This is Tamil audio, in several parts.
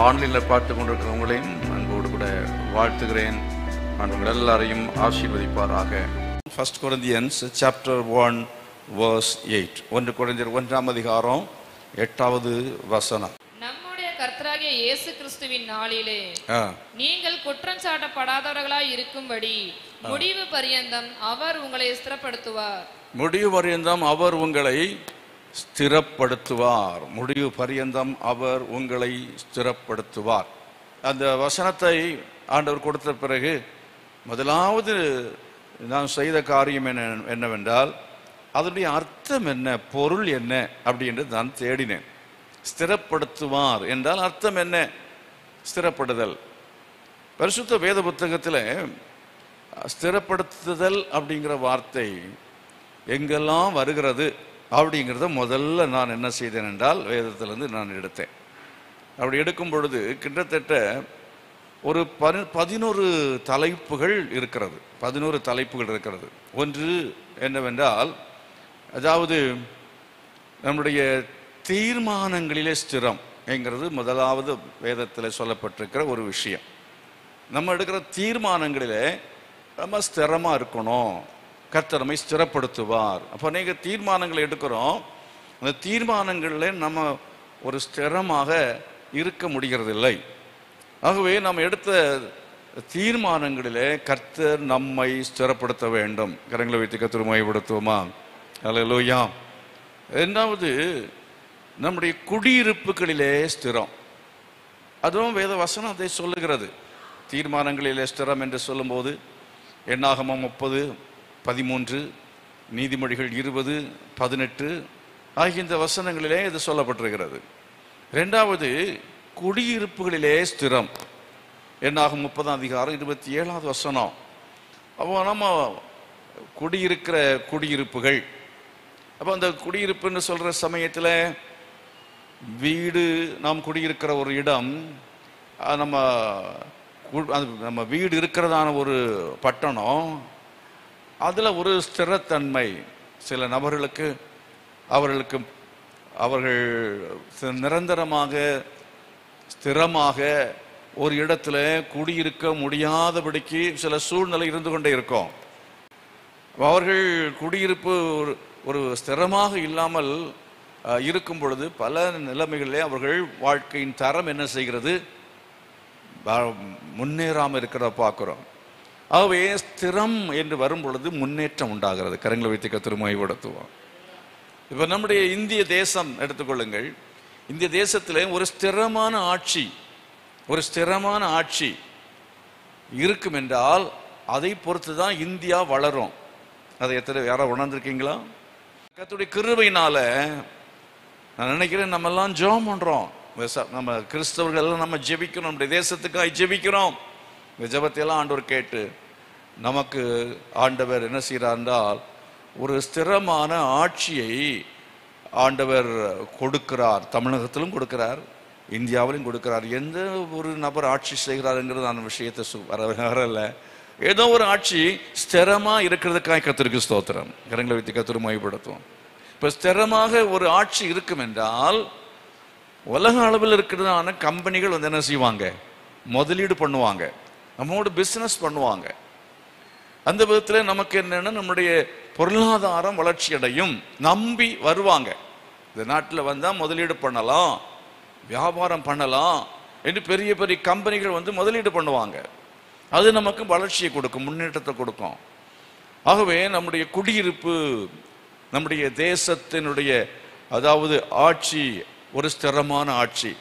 ஆன்லைனில் பார்த்து கொண்டிருக்கிறவங்களையும் அன்போடு கூட வாழ்த்துகிறேன். நான் உங்கள் எல்லாரையும் ஆசீர்வதிப்பாராக. 1 Corinthians chapter 1 verse 8. 1 Corinthians 1ஆம் அதிகாரம் 8வது வசனம். நம்முடைய கர்த்தராகிய இயேசு கிறிஸ்துவின் நாளிலே நீங்கள் குற்றம் சாட்டப்படாதவர்களாய் இருக்கும்படி முடிவு பரியந்தம் அவர் உங்களை ஸ்திரப்படுத்துவார். முடிவு பரியந்தம் அவர் உங்களை ஸ்திரப்படுத்துவார். முடிவு பரியந்தம் அவர் உங்களை ஸ்திரப்படுத்துவார். அந்த வசனத்தை ஆண்டவர் கொடுத்த பிறகு முதலாவது நான் செய்த காரியம் என்னவென்றால் அதனுடைய அர்த்தம் என்ன, பொருள் என்ன அப்படின்னு நான் தேடினேன். ஸ்திரப்படுத்துவார் என்றால் அர்த்தம் என்ன? ஸ்திரப்படுதல். பரிசுத்த வேத புத்தகத்தில் ஸ்திரப்படுத்துதல் அப்படிங்கிற வார்த்தை எங்கெல்லாம் வருகிறது அப்படிங்கிறத முதல்ல நான் என்ன செய்தேன் என்றால் வேதத்திலிருந்து நான் எடுத்தேன். அப்படி எடுக்கும் பொழுது கிட்டத்தட்ட ஒரு 11 தலைப்புகள் இருக்கிறது. 11 தலைப்புகள் இருக்கிறது. ஒன்று என்னவென்றால், அதாவது நம்முடைய தீர்மானங்களிலே ஸ்திரம் என்கிறது முதலாவது வேதத்தில் சொல்லப்பட்டிருக்கிற ஒரு விஷயம். நம்ம எடுக்கிற தீர்மானங்களிலே நம்ம ஸ்திரமாக இருக்கணும், கர்த்தர் நம்மை ஸ்திரப்படுத்துவார். அப்போ நீங்கள் தீர்மானங்களை எடுக்கிறோம், அந்த தீர்மானங்களில் நம்ம ஒரு ஸ்திரமாக இருக்க முடிகிறதில்லை. ஆகவே நாம் எடுத்த தீர்மானங்களிலே கர்த்தர் நம்மை ஸ்திரப்படுத்த வேண்டும். கரங்களை வைத்து கர்த்தர் மையப்படுத்துவோமா? அல்லேலூயா. இரண்டாவது, நம்முடைய குடியிருப்புகளிலே ஸ்திரம். அதுவும் வேத வசனம் அதை சொல்லுகிறது. தீர்மானங்களிலே ஸ்திரம் என்று சொல்லும்போது என்னாகமம் 30:13, நீதிமொழிகள் 20:18 ஆகிய இந்த வசனங்களிலே இது சொல்லப்பட்டிருக்கிறது. இரண்டாவது, குடியிருப்புகளிலே ஸ்திரம். என்னாகும் 30ஆம் அதிகாரம் 27வது வசனம். அப்போ நம்ம குடியிருக்கிற குடியிருப்புகள், அப்போ அந்த குடியிருப்புன்னு சொல்கிற சமயத்தில் வீடு, நாம் குடியிருக்கிற ஒரு இடம், நம்ம வீடு இருக்கிறதான ஒரு பட்டணம், அதில் ஒரு ஸ்திரத்தன்மை சில நபர்களுக்கு அவர்கள் நிரந்தரமாக ஸ்திரமாக ஒரு இடத்துல குடியிருக்க முடியாதபடிக்கு சில சூழ்நிலை இருந்து கொண்டே இருக்கும். அவர்கள் குடியிருப்பு ஒரு ஸ்திரமாக இல்லாமல் இருக்கும் பொழுது பல நிலைமைகளிலே அவர்கள் வாழ்க்கையின் தரம் என்ன செய்கிறது, முன்னேறாமல் இருக்கிறத பார்க்குறோம். ஆகவே ஸ்திரம் என்று வரும் பொழுது முன்னேற்றம் உண்டாகிறது. கரங்களை வைத்து கர்த்தர் மகிமைப்படுத்துவோம். இப்போ நம்முடைய இந்திய தேசம் எடுத்துக்கொள்ளுங்கள். இந்திய தேசத்தில் ஒரு ஸ்திரமான ஆட்சி இருக்கும் என்றால் அதை பொறுத்து தான் இந்தியா வளரும். அதை யாராவது உணர்ந்திருக்கீங்களா? கர்த்தருடைய கிருபையினால நான் நினைக்கிறேன் நம்ம எல்லாம் ஜெபம் பண்றோம். நம்ம கிறிஸ்தவர்கள் எல்லாம் நம்ம ஜெபிக்கிறோம், நம்முடைய தேசத்துக்காக ஜெபிக்கிறோம். இந்த ஜெபத்தை எல்லாம் ஆண்டவர் கேட்டு நமக்கு ஆண்டவர் என்ன செய்கிறார் என்றால் ஒரு ஸ்திரமான ஆட்சியை ஆண்டவர் கொடுக்கிறார். தமிழகத்திலும் கொடுக்கிறார், இந்தியாவிலும் கொடுக்கிறார். எந்த ஒரு நபர் ஆட்சி செய்கிறாருங்கிறது நான் விஷயத்தை வரல. ஏதோ ஒரு ஆட்சி ஸ்திரமா இருக்கிறதுக்காக கர்த்தருக்கு ஸ்தோத்திரம். கரங்களை வைத்து கர்த்தர் மகிமைப்படுத்துவோம். இப்போ ஸ்திரமாக ஒரு ஆட்சி இருக்கும் என்றால் உலக அளவில் இருக்கிறதான கம்பெனிகள் வந்து என்ன செய்வாங்க, முதலீடு பண்ணுவாங்க, நம்மோடு பிஸ்னஸ் பண்ணுவாங்க. அந்த விதத்தில் நமக்கு என்னன்னா நம்முடைய பொருளாதாரம் வளர்ச்சி அடையும், நம்பி வருவாங்க. இந்த நாட்டில் வந்தால் முதலீடு பண்ணலாம், வியாபாரம் பண்ணலாம் என்று பெரிய பெரிய கம்பெனிகள் வந்து முதலீடு பண்ணுவாங்க. அது நமக்கு வளர்ச்சியை கொடுக்கும், முன்னேற்றத்தை கொடுக்கும். ஆகவே நம்முடைய குடியிருப்பு, நம்முடைய தேசத்தினுடைய அதாவது ஆட்சி ஒரு ஸ்திரமான ஆட்சி,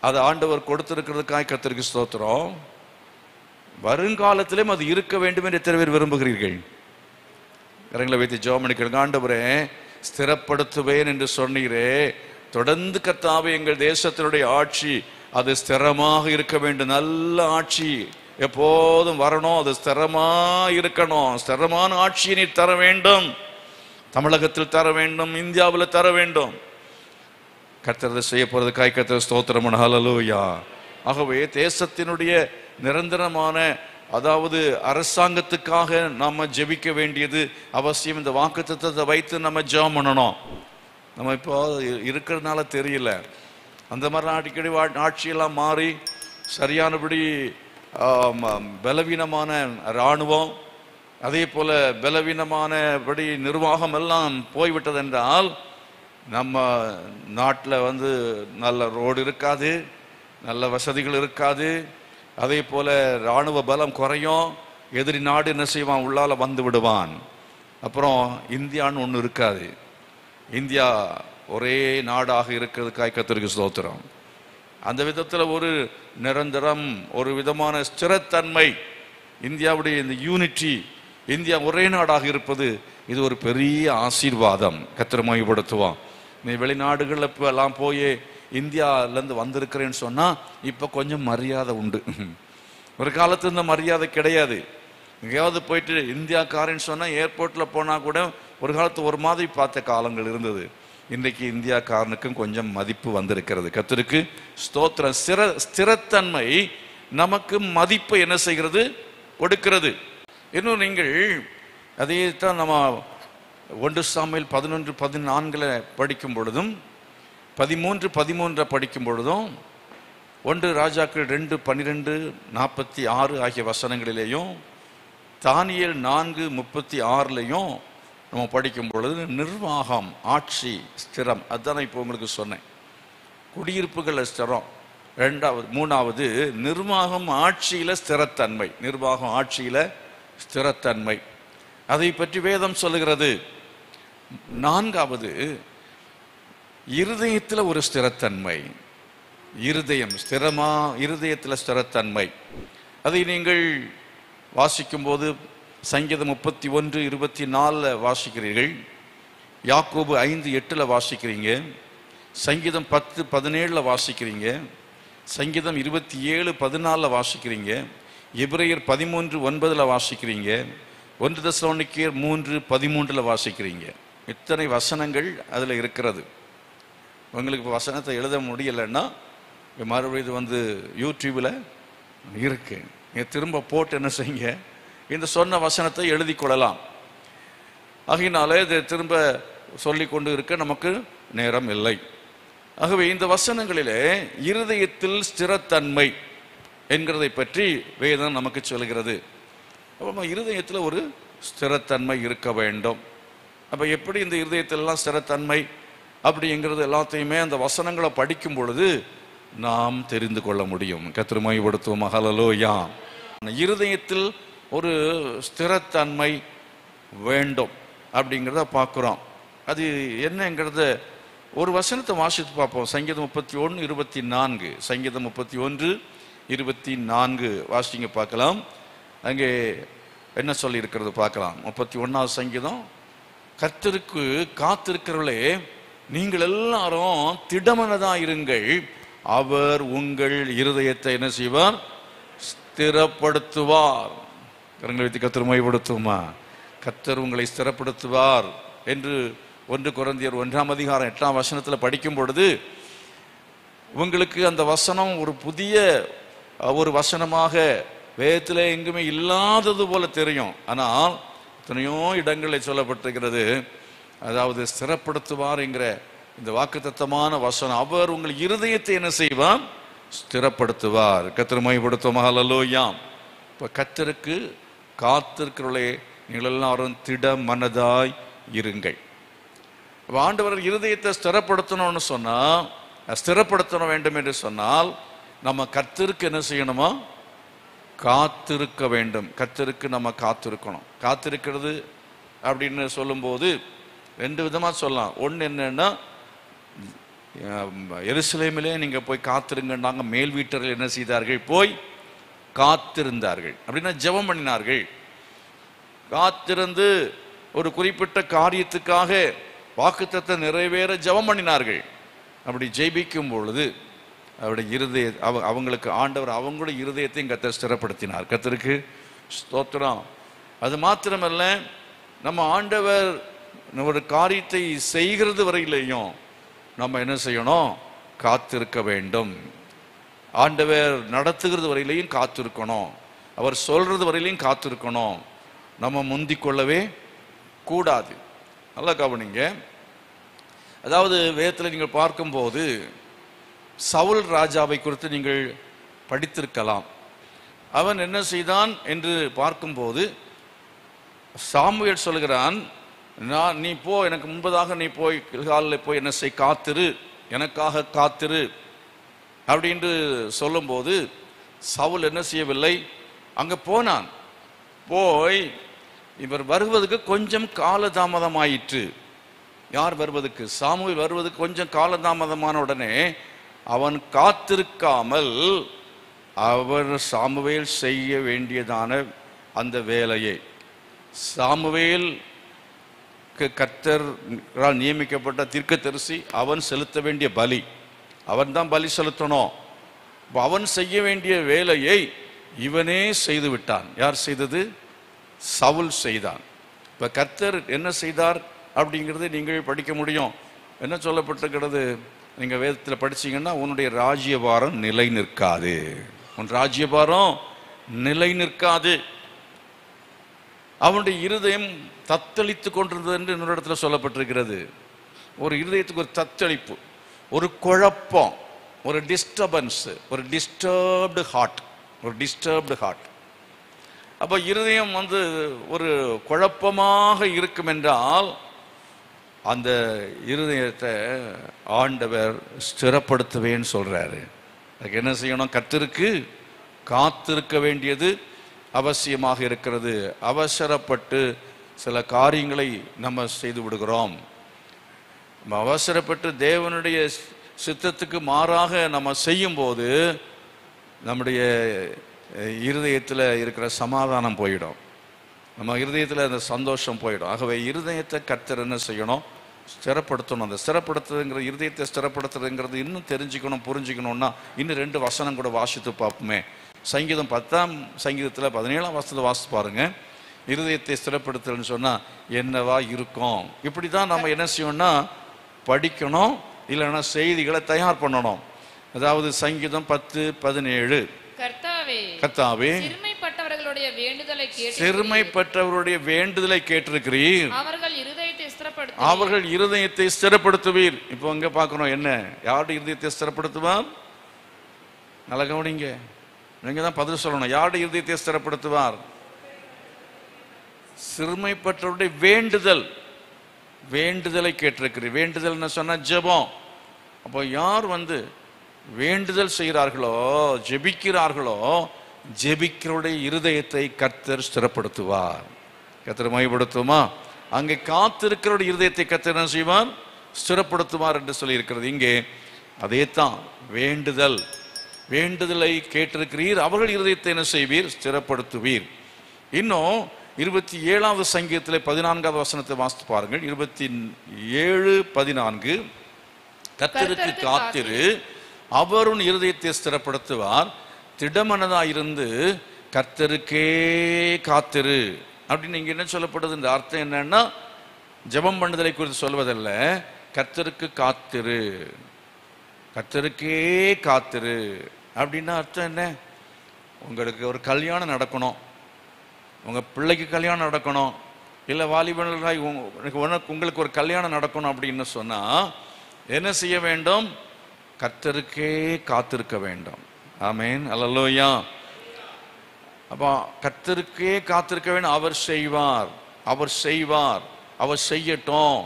அது ஆண்டவர் கொடுத்திருக்கிறதுக்காக கர்த்தருக்கு ஸ்தோத்திரம். வருங்காலத்திலும் அது இருக்க வேண்டும் என்று எத்தனை பேர் விரும்புகிறீர்கள்? கரங்களை வைத்து ஜெபம் பண்ணிக்கிறேன். ஆண்டவரே ஸ்திரப்படுத்துவேன் என்று சொன்னீரே, தொடர்ந்து கர்த்தாவே எங்கள் தேசத்தினுடைய ஆட்சி அது ஸ்திரமாக இருக்க வேண்டும். நல்ல ஆட்சி எப்போதும் வரணும், அது ஸ்திரமா இருக்கணும். ஸ்திரமான ஆட்சியை நீ தர வேண்டும், தமிழகத்தில் தர வேண்டும், இந்தியாவில் தர வேண்டும். கர்த்தர் செய்ய போறதுக்காக கர்த்தர் ஸ்தோத்திரம். ஹல்லேலூயா. ஆகவே தேசத்தினுடைய நிரந்தரமான அதாவது அரசாங்கத்துக்காக நாம ஜெபிக்க வேண்டியது அவசியம். இந்த வாக்குத்தத்தத்தை வைத்து நம்ம ஜெபம் பண்ணணும். நம்ம இப்போ இருக்கிறதுனால தெரியல, அந்த மாதிரிலாம் அடிக்கடி ஆட்சியெல்லாம் மாறி சரியானபடி பலவீனமான இராணுவம், அதே போல பலவீனமானபடி நிர்வாகம் எல்லாம் போய்விட்டது என்றால் நம்ம நாட்டில் நல்ல ரோடு இருக்காது, நல்ல வசதிகள் இருக்காது. அதே போல இராணுவ பலம் குறையும். எதிரி நாடு என்ன செய்வான்? உள்ளால வந்து விடுவான். அப்புறம் இந்தியான்னு ஒன்று இருக்காது. இந்தியா ஒரே நாடாக இருக்கிறதுக்காக கர்த்தருக்கு ஸ்தோத்திரம். அந்த விதத்தில் ஒரு நிரந்தரம், ஒரு விதமான ஸ்திரத்தன்மை, இந்தியாவுடைய இந்த யூனிட்டி, இந்தியா ஒரே நாடாக இருப்பது, இது ஒரு பெரிய ஆசீர்வாதம். கர்த்தர் மகிமைப்படுத்துவான். நீ வெளிநாடுகளில் இப்போ எல்லாம் போய் இந்தியாவிலேருந்து வந்திருக்கிறேன்னு சொன்னால் இப்போ கொஞ்சம் மரியாதை உண்டு. ஒரு காலத்து இந்த மரியாதை கிடையாது. எங்கேயாவது போயிட்டு இந்தியாக்காரன்னு சொன்னால் ஏர்போர்ட்டில் போனால் கூட ஒரு காலத்து ஒரு மாதிரி பார்த்த காலங்கள் இருந்தது. இன்றைக்கு இந்தியாக்காரனுக்கும் கொஞ்சம் மதிப்பு வந்திருக்கிறது. கர்த்தருக்கு ஸ்தோத்திரம். ஸ்திரத்தன்மை நமக்கு மதிப்பை என்ன செய்கிறது? கொடுக்கிறது. இன்னும் நீங்கள் அதே தான் நம்ம 1 சாமுவேல் 11:14 படிக்கும் பொழுதும் 13:13 படிக்கும் பொழுதும் 1 ராஜாக்கள் 2:12-46 ஆகிய வசனங்களிலேயும் தானியேல் 4:36 நம்ம படிக்கும் பொழுது நிர்வாகம், ஆட்சி ஸ்திரம். அதுதான் இப்போ உங்களுக்கு சொன்னேன். குடியிருப்புகள் ஸ்திரம். 3வது நிர்வாகம் ஆட்சியில ஸ்திரத்தன்மை. நிர்வாகம் ஆட்சியில ஸ்திரத்தன்மை, அதை பற்றி வேதம் சொல்லுகிறது. 4வது இருதயத்தில் ஒரு ஸ்திரத்தன்மை. இருதயம் ஸ்திரமா? இருதயத்தில் ஸ்திரத்தன்மை. அதை நீங்கள் வாசிக்கும் போது சங்கீதம் 31:24 வாசிக்கிறீர்கள், யாக்கோபு 5:8 வாசிக்கிறீங்க, சங்கீதம் 10:17 வாசிக்கிறீங்க, சங்கீதம் 27:14 வாசிக்கிறீங்க, எபிரேயர் 13:9 வாசிக்கிறீங்க, 1 தெசலோனிக்கேயர் 3:13 வாசிக்கிறீங்க. இத்தனை வசனங்கள் அதில் இருக்கிறது. உங்களுக்கு வசனத்தை எழுத முடியலைன்னா மறுபடியும் யூடியூபில் இருக்கு, திரும்ப போட்டு என்ன செய்யுங்க, இந்த சொன்ன வசனத்தை எழுதி கொள்ளலாம். ஆகையினாலே இதை திரும்ப சொல்லி கொண்டு இருக்க நமக்கு நேரம் இல்லை. ஆகவே இந்த வசனங்களிலே இருதயத்தில் ஸ்திரத்தன்மை என்கிறதை பற்றி வேதம் நமக்கு சொல்கிறது. அப்போ இருதயத்தில் ஒரு ஸ்திரத்தன்மை இருக்க வேண்டும். அப்போ எப்படி இந்த இருதயத்திலெல்லாம் ஸ்திரத்தன்மை அப்படிங்கிறது எல்லாத்தையுமே அந்த வசனங்களை படிக்கும் பொழுது நாம் தெரிந்து கொள்ள முடியும். கர்த்தர் மகிமைப்படுத்துவோம். ஹல்லேலூயா. இருதயத்தில் ஒரு ஸ்திரத்தன்மை வேண்டும் அப்படிங்கிறத பார்க்குறோம். அது என்னங்கிறத ஒரு வசனத்தை வாசித்து பார்ப்போம். சங்கீதம் 31:24, சங்கீதம் 31:24 வாசிங்க பார்க்கலாம். அங்கே என்ன சொல்லி இருக்கிறது பார்க்கலாம். 31வது சங்கீதம், கர்த்தருக்கு காத்திருக்கிறவர்களே நீங்கள் எல்லாரும் திடமனதா இருங்கள், அவர் உங்கள் இருதயத்தை என்ன செய்வார்? ஸ்திரப்படுத்துவார். கரங்களை வைத்து கர்த்தர் மகிமைப்படுத்துமா? கர்த்தர் உங்களை ஸ்திரப்படுத்துவார் என்று 1 கொரிந்தியர் 1:8 படிக்கும் பொழுது உங்களுக்கு அந்த வசனம் ஒரு புதிய ஒரு வசனமாக வேதத்தில் எங்குமே இல்லாதது போல தெரியும். ஆனால் எத்தனையோ இடங்களில் சொல்லப்பட்டிருக்கிறது. அதாவது ஸ்திரப்படுத்துவார் என்கிற இந்த வாக்குத்தத்தமான வசனம், அவர் உங்கள் இருதயத்தை என்ன செய்வார்? ஸ்திரப்படுத்துவார். கர்த்தர் மகிமைப்படுத்துவோம். ஹல்லேலூயா. இப்போ கர்த்தருக்கு காத்திருக்கிறவர்களே நீங்கள் எல்லாரும் திட மனதாய் இருங்கள். ஆண்டவர் இருதயத்தை ஸ்திரப்படுத்தணும்னு சொன்னா, ஸ்திரப்படுத்த வேண்டும் என்று சொன்னால் நம்ம கர்த்தருக்கு என்ன செய்யணுமா? காத்திருக்க வேண்டும். கர்த்தருக்கு நம்ம காத்திருக்கணும். காத்திருக்கிறது அப்படின்னு சொல்லும்போது 2 விதமாக சொல்லலாம். ஒன்று என்னன்னா, எருசலேமிலே நீங்கள் போய் காத்திருங்கன்னாங்க. மேல் வீட்டர்கள் என்ன செய்தார்கள்? போய் காத்திருந்தார்கள். அப்படின்னா ஜெபம் பண்ணினார்கள். காத்திருந்து ஒரு குறிப்பிட்ட காரியத்துக்காக வாக்குத்தத்தத்தை நிறைவேற ஜெபம் பண்ணினார்கள். அப்படி ஜெபிக்கும் பொழுது அவருடைய இருதய அவங்களுக்கு ஆண்டவர் அவங்களுடைய இருதயத்தையும் கர்த்தர் ஸ்திரப்படுத்தினார். கர்த்தருக்கு ஸ்தோத்திரம். அது மாத்திரமல்ல, நம்ம ஆண்டவர் ஒரு காரியத்தை செய்கிறது வரையிலையும் நம்ம என்ன செய்யணும்? காத்திருக்க வேண்டும். ஆண்டவர் நடத்துகிறது வரையிலையும் காத்திருக்கணும். அவர் சொல்றது வரையிலையும் காத்திருக்கணும். நம்ம முந்திக் கொள்ளவே கூடாது. நல்லா கவனிங்க. அதாவது வேதத்தில் நீங்கள் பார்க்கும்போது சவுல் ராஜாவை குறித்து நீங்கள் படித்திருக்கலாம். அவன் என்ன செய்தான் என்று பார்க்கும்போது சாமுவேல் சொல்கிறான், நீ போ, எனக்கு முன்பதாக நீ போய் கில்காலில் போய் என்ன செய், காத்திரு, எனக்காக காத்திரு அப்படின்று சொல்லும்போது சவுல் என்ன செய்யவில்லை, அங்கே போனான். போய் இவர் வருவதற்கு கொஞ்சம் காலதாமதமாயிற்று. யார் வருவதற்கு? சாமுவேல் வருவதற்கு கொஞ்சம் காலதாமதமான உடனே அவன் காத்திருக்காமல் அவர் சாமுவேல் செய்ய வேண்டியதான அந்த வேலையை, சாமுவேல் கர்த்தரால் நியமிக்கப்பட்ட தீர்க்கதரிசி, அவன் செலுத்த வேண்டிய பலி, அவன் தான் பலி செலுத்தணும். அவன் செய்ய வேண்டிய வேலையை இவனே செய்து விட்டான். யார் செய்தது? சவுல் செய்தான். இப்ப கர்த்தர் என்ன செய்தார் அப்படிங்கிறது நீங்கள் படிக்க முடியும். என்ன சொல்லப்பட்டிருக்கிறது? நீங்க வேதத்தில் படிச்சீங்கன்னா, உன்னுடைய ராஜ்யபாரம் நிலை நிற்காது, உன் ராஜ்யபாரம் நிலை நிற்காது. அவனுடைய இருதயம் தத்தளித்து கொண்டிருந்தது என்று இன்னொரு இடத்துல சொல்லப்பட்டிருக்கிறது. ஒரு இருதயத்துக்கு ஒரு தத்தளிப்பு, ஒரு குழப்பம், ஒரு டிஸ்டர்பன்ஸ், ஒரு டிஸ்டர்ப்டு ஹார்ட், ஒரு டிஸ்டர்ப்டு ஹார்ட். அப்போ இருதயம் ஒரு குழப்பமாக இருக்கும் என்றால் அந்த இருதயத்தை ஆண்டவர் ஸ்திரப்படுத்துவேன்னு சொல்றாரு. அதுக்கு என்ன செய்யணும்? கர்த்தருக்கு காத்திருக்க வேண்டியது அவசியமாக இருக்கிறது. அவசரப்பட்டு சில காரியங்களை நம்ம செய்து விடுகிறோம். நம்ம அவசரப்பட்டு தேவனுடைய சித்தத்துக்கு மாறாக நம்ம செய்யும்போது நம்முடைய இருதயத்தில் இருக்கிற சமாதானம் போயிடும், நம்ம இருதயத்தில் அந்த சந்தோஷம் போயிடும். ஆகவே இருதயத்தை கர்த்தர் என்ன செய்யணும்? ஸ்திரப்படுத்தணும். அந்த ஸ்திரப்படுத்துறதுங்கிற, இருதயத்தை ஸ்திரப்படுத்துறதுங்கிறது இன்னும் தெரிஞ்சுக்கணும், புரிஞ்சுக்கணும்னா இன்னும் 2 வசனம் கூட வாசித்து பார்ப்போமே. சங்கீதம் 10ஆம் சங்கீதத்தில் 17ஆம் வசனத்தை வாசித்து பாருங்க. இருதயத்தை ஸ்திரப்படுத்துறதுன்னு சொன்னா என்னவா இருக்கும்? இப்படி தான் நம்ம என்ன செய்யணும்னா படிக்கணும், இல்லைன்னா செய்திகளை தயார் பண்ணணும். அதாவது சங்கீதம் 10:17, கர்த்தாவே சிறுமைப்பட்டவர்களுடைய வேண்டுதலை கேட்டிருக்கிறீர், அவர்கள் இருதயத்தை ஸ்திரப்படுத்துவீர். இப்போ அங்க பார்க்கணும், என்ன யாருடைய இருதயத்தை ஸ்திரப்படுத்துவார்? நல்ல கவனிங்க, நீங்க தான் பதில் சொல்லணும். யாருடைய இருதயத்தை ஸ்திரப்படுத்துவார்? சிறுமைப்பட்டவருடைய வேண்டுதலை கேட்டிருக்கிறீர். வேண்டுதல்னு சொன்னா ஜெபம். அப்போ யார் வேண்டுதல் செய்கிறார்களோ, ஜெபிக்கிறார்களோ, ஜெபிக்கிறவருடைய இருதயத்தை கர்த்தர் ஸ்திரப்படுத்துவார். கர்த்தர் மகிமைப்படுத்துமா? அங்கே காத்திருக்கிறவருடைய இருதயத்தை கர்த்தர் என்ன செய்வார்? ஸ்திரப்படுத்துவார் என்று சொல்லி இருக்கிறது. இங்கே அதே தான் வேண்டுதலை கேட்டிருக்கிறீர், அவர்கள் இருதயத்தை என்ன செய்வீர்? ஸ்திரப்படுத்துவீர். இன்னும் 27வது சங்கீதத்தில் 14வது வசனத்தை வாசித்து பாருங்கள். 27:14, கர்த்தருக்கு காத்திரு, அவர் உன் இருதயத்தை ஸ்திரப்படுத்துவார், திடமனதாயிருந்து கர்த்தருக்கே காத்திரு அப்படின்னு இங்க என்ன சொல்லப்படுது? இந்த அர்த்தம் என்னன்னா, ஜெபம் பண்ணுதலை குறித்து சொல்வதல்ல, கர்த்தருக்கு காத்திரு, கர்த்தருக்கே காத்திரு அப்படின்னா அர்த்தம் என்ன? உங்களுக்கு ஒரு கல்யாணம் நடக்கணும், உங்க பிள்ளைக்கு கல்யாணம் நடக்கணும், இல்லை வாலிபர்களாய் உங்களுக்கு ஒரு கல்யாணம் நடக்கணும் அப்படின்னு சொன்னா என்ன செய்ய வேண்டும்? கர்த்தருக்கே காத்திருக்க வேண்டும். ஆமென், அல்லேலூயா. அப்போ கர்த்தருக்கே காத்திருக்க வேண்டும். அவர் செய்வார், அவர் செய்யட்டும்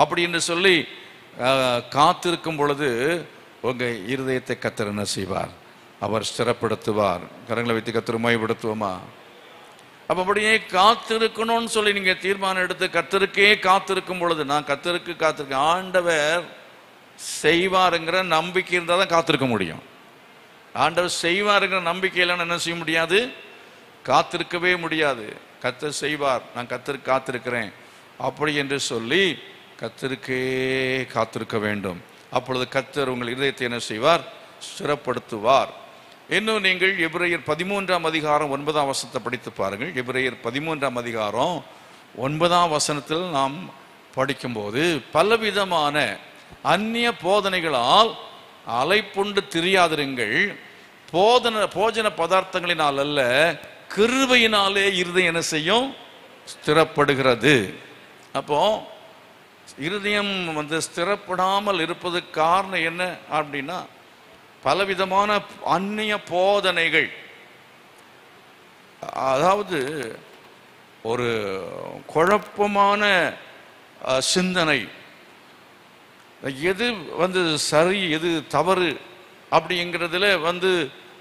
அப்படின்னு சொல்லி காத்திருக்கும் பொழுது உங்க இருதயத்தை கர்த்தர் என்ன செய்வார்? அவர் ஸ்திரப்படுத்துவார். கரங்களை வைத்து கர்த்தர் மகிமைப்படுத்துவோமா? அப்ப அப்படியே காத்திருக்கணும்னு சொல்லி நீங்க தீர்மானம் எடுத்து கர்த்தருக்கே காத்திருக்கும் பொழுது, நான் கர்த்தருக்கு காத்திருக்கேன், ஆண்டவர் செய்வாருங்கிற நம்பிக்கை இருந்தால் தான் காத்திருக்க முடியும். ஆண்டவர் செய்வாருங்கிற நம்பிக்கை இல்லைன்னு என்ன செய்ய முடியாது? காத்திருக்கவே முடியாது. கர்த்தர் செய்வார், நான் கர்த்தருக்கு காத்திருக்கிறேன் அப்படி என்று சொல்லி கர்த்தருக்கே காத்திருக்க வேண்டும். அப்பொழுது கர்த்தர் உங்கள் இதயத்தை என்ன செய்வார்? ஸ்திரப்படுத்துவார். இன்னும் நீங்கள் எபிரேயர் 13ஆம் அதிகாரம் 9ஆம் வசனத்தை படித்து பாருங்கள். எபிரேயர் 13ஆம் அதிகாரம் 9ஆம் வசனத்தில் நாம் படிக்கும்போது, பலவிதமான அந்நிய போதனைகளால் அலைப்புண்டு திரியாதிருங்கள், போஜன பதார்த்தங்களினால் அல்ல, கிருபையினாலே இருதயம் என்ன செய்யும்? ஸ்திரப்படுகிறது. அப்போ இருதயம் ஸ்திரப்படாமல் இருப்பதுக்கு காரணம் என்ன அப்படின்னா, பலவிதமான அந்நிய போதனைகள், அதாவது ஒரு குழப்பமான சிந்தனை, எது சரி எது தவறு அப்படிங்கிறதுல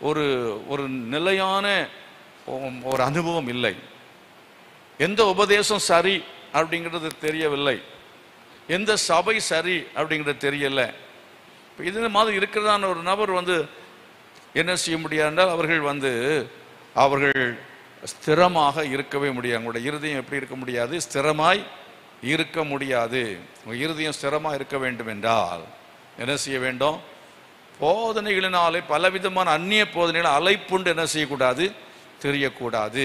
ஒரு ஒரு நிலையான ஒரு அனுபவம் இல்லை. எந்த உபதேசம் சரி அப்படிங்கிறது தெரியவில்லை, எந்த சபை சரி அப்படிங்கிறது தெரியல. இது மாதிரி இருக்கிறதான ஒரு நபர் என்ன செய்ய முடியாது என்றால் அவர்கள் ஸ்திரமாக இருக்கவே முடியாது. அவங்களுடைய இருதயம் எப்படி இருக்க முடியாது? ஸ்திரமாய் இருக்க முடியாது. இருதயம் ஸ்திரமாக இருக்க வேண்டும் என்றால் என்ன செய்ய வேண்டும்? போதனைகளினாலே, பலவிதமான அந்நிய போதனைகள் அலைப்புண்டு என்ன செய்யக்கூடாது? தெரியக்கூடாது.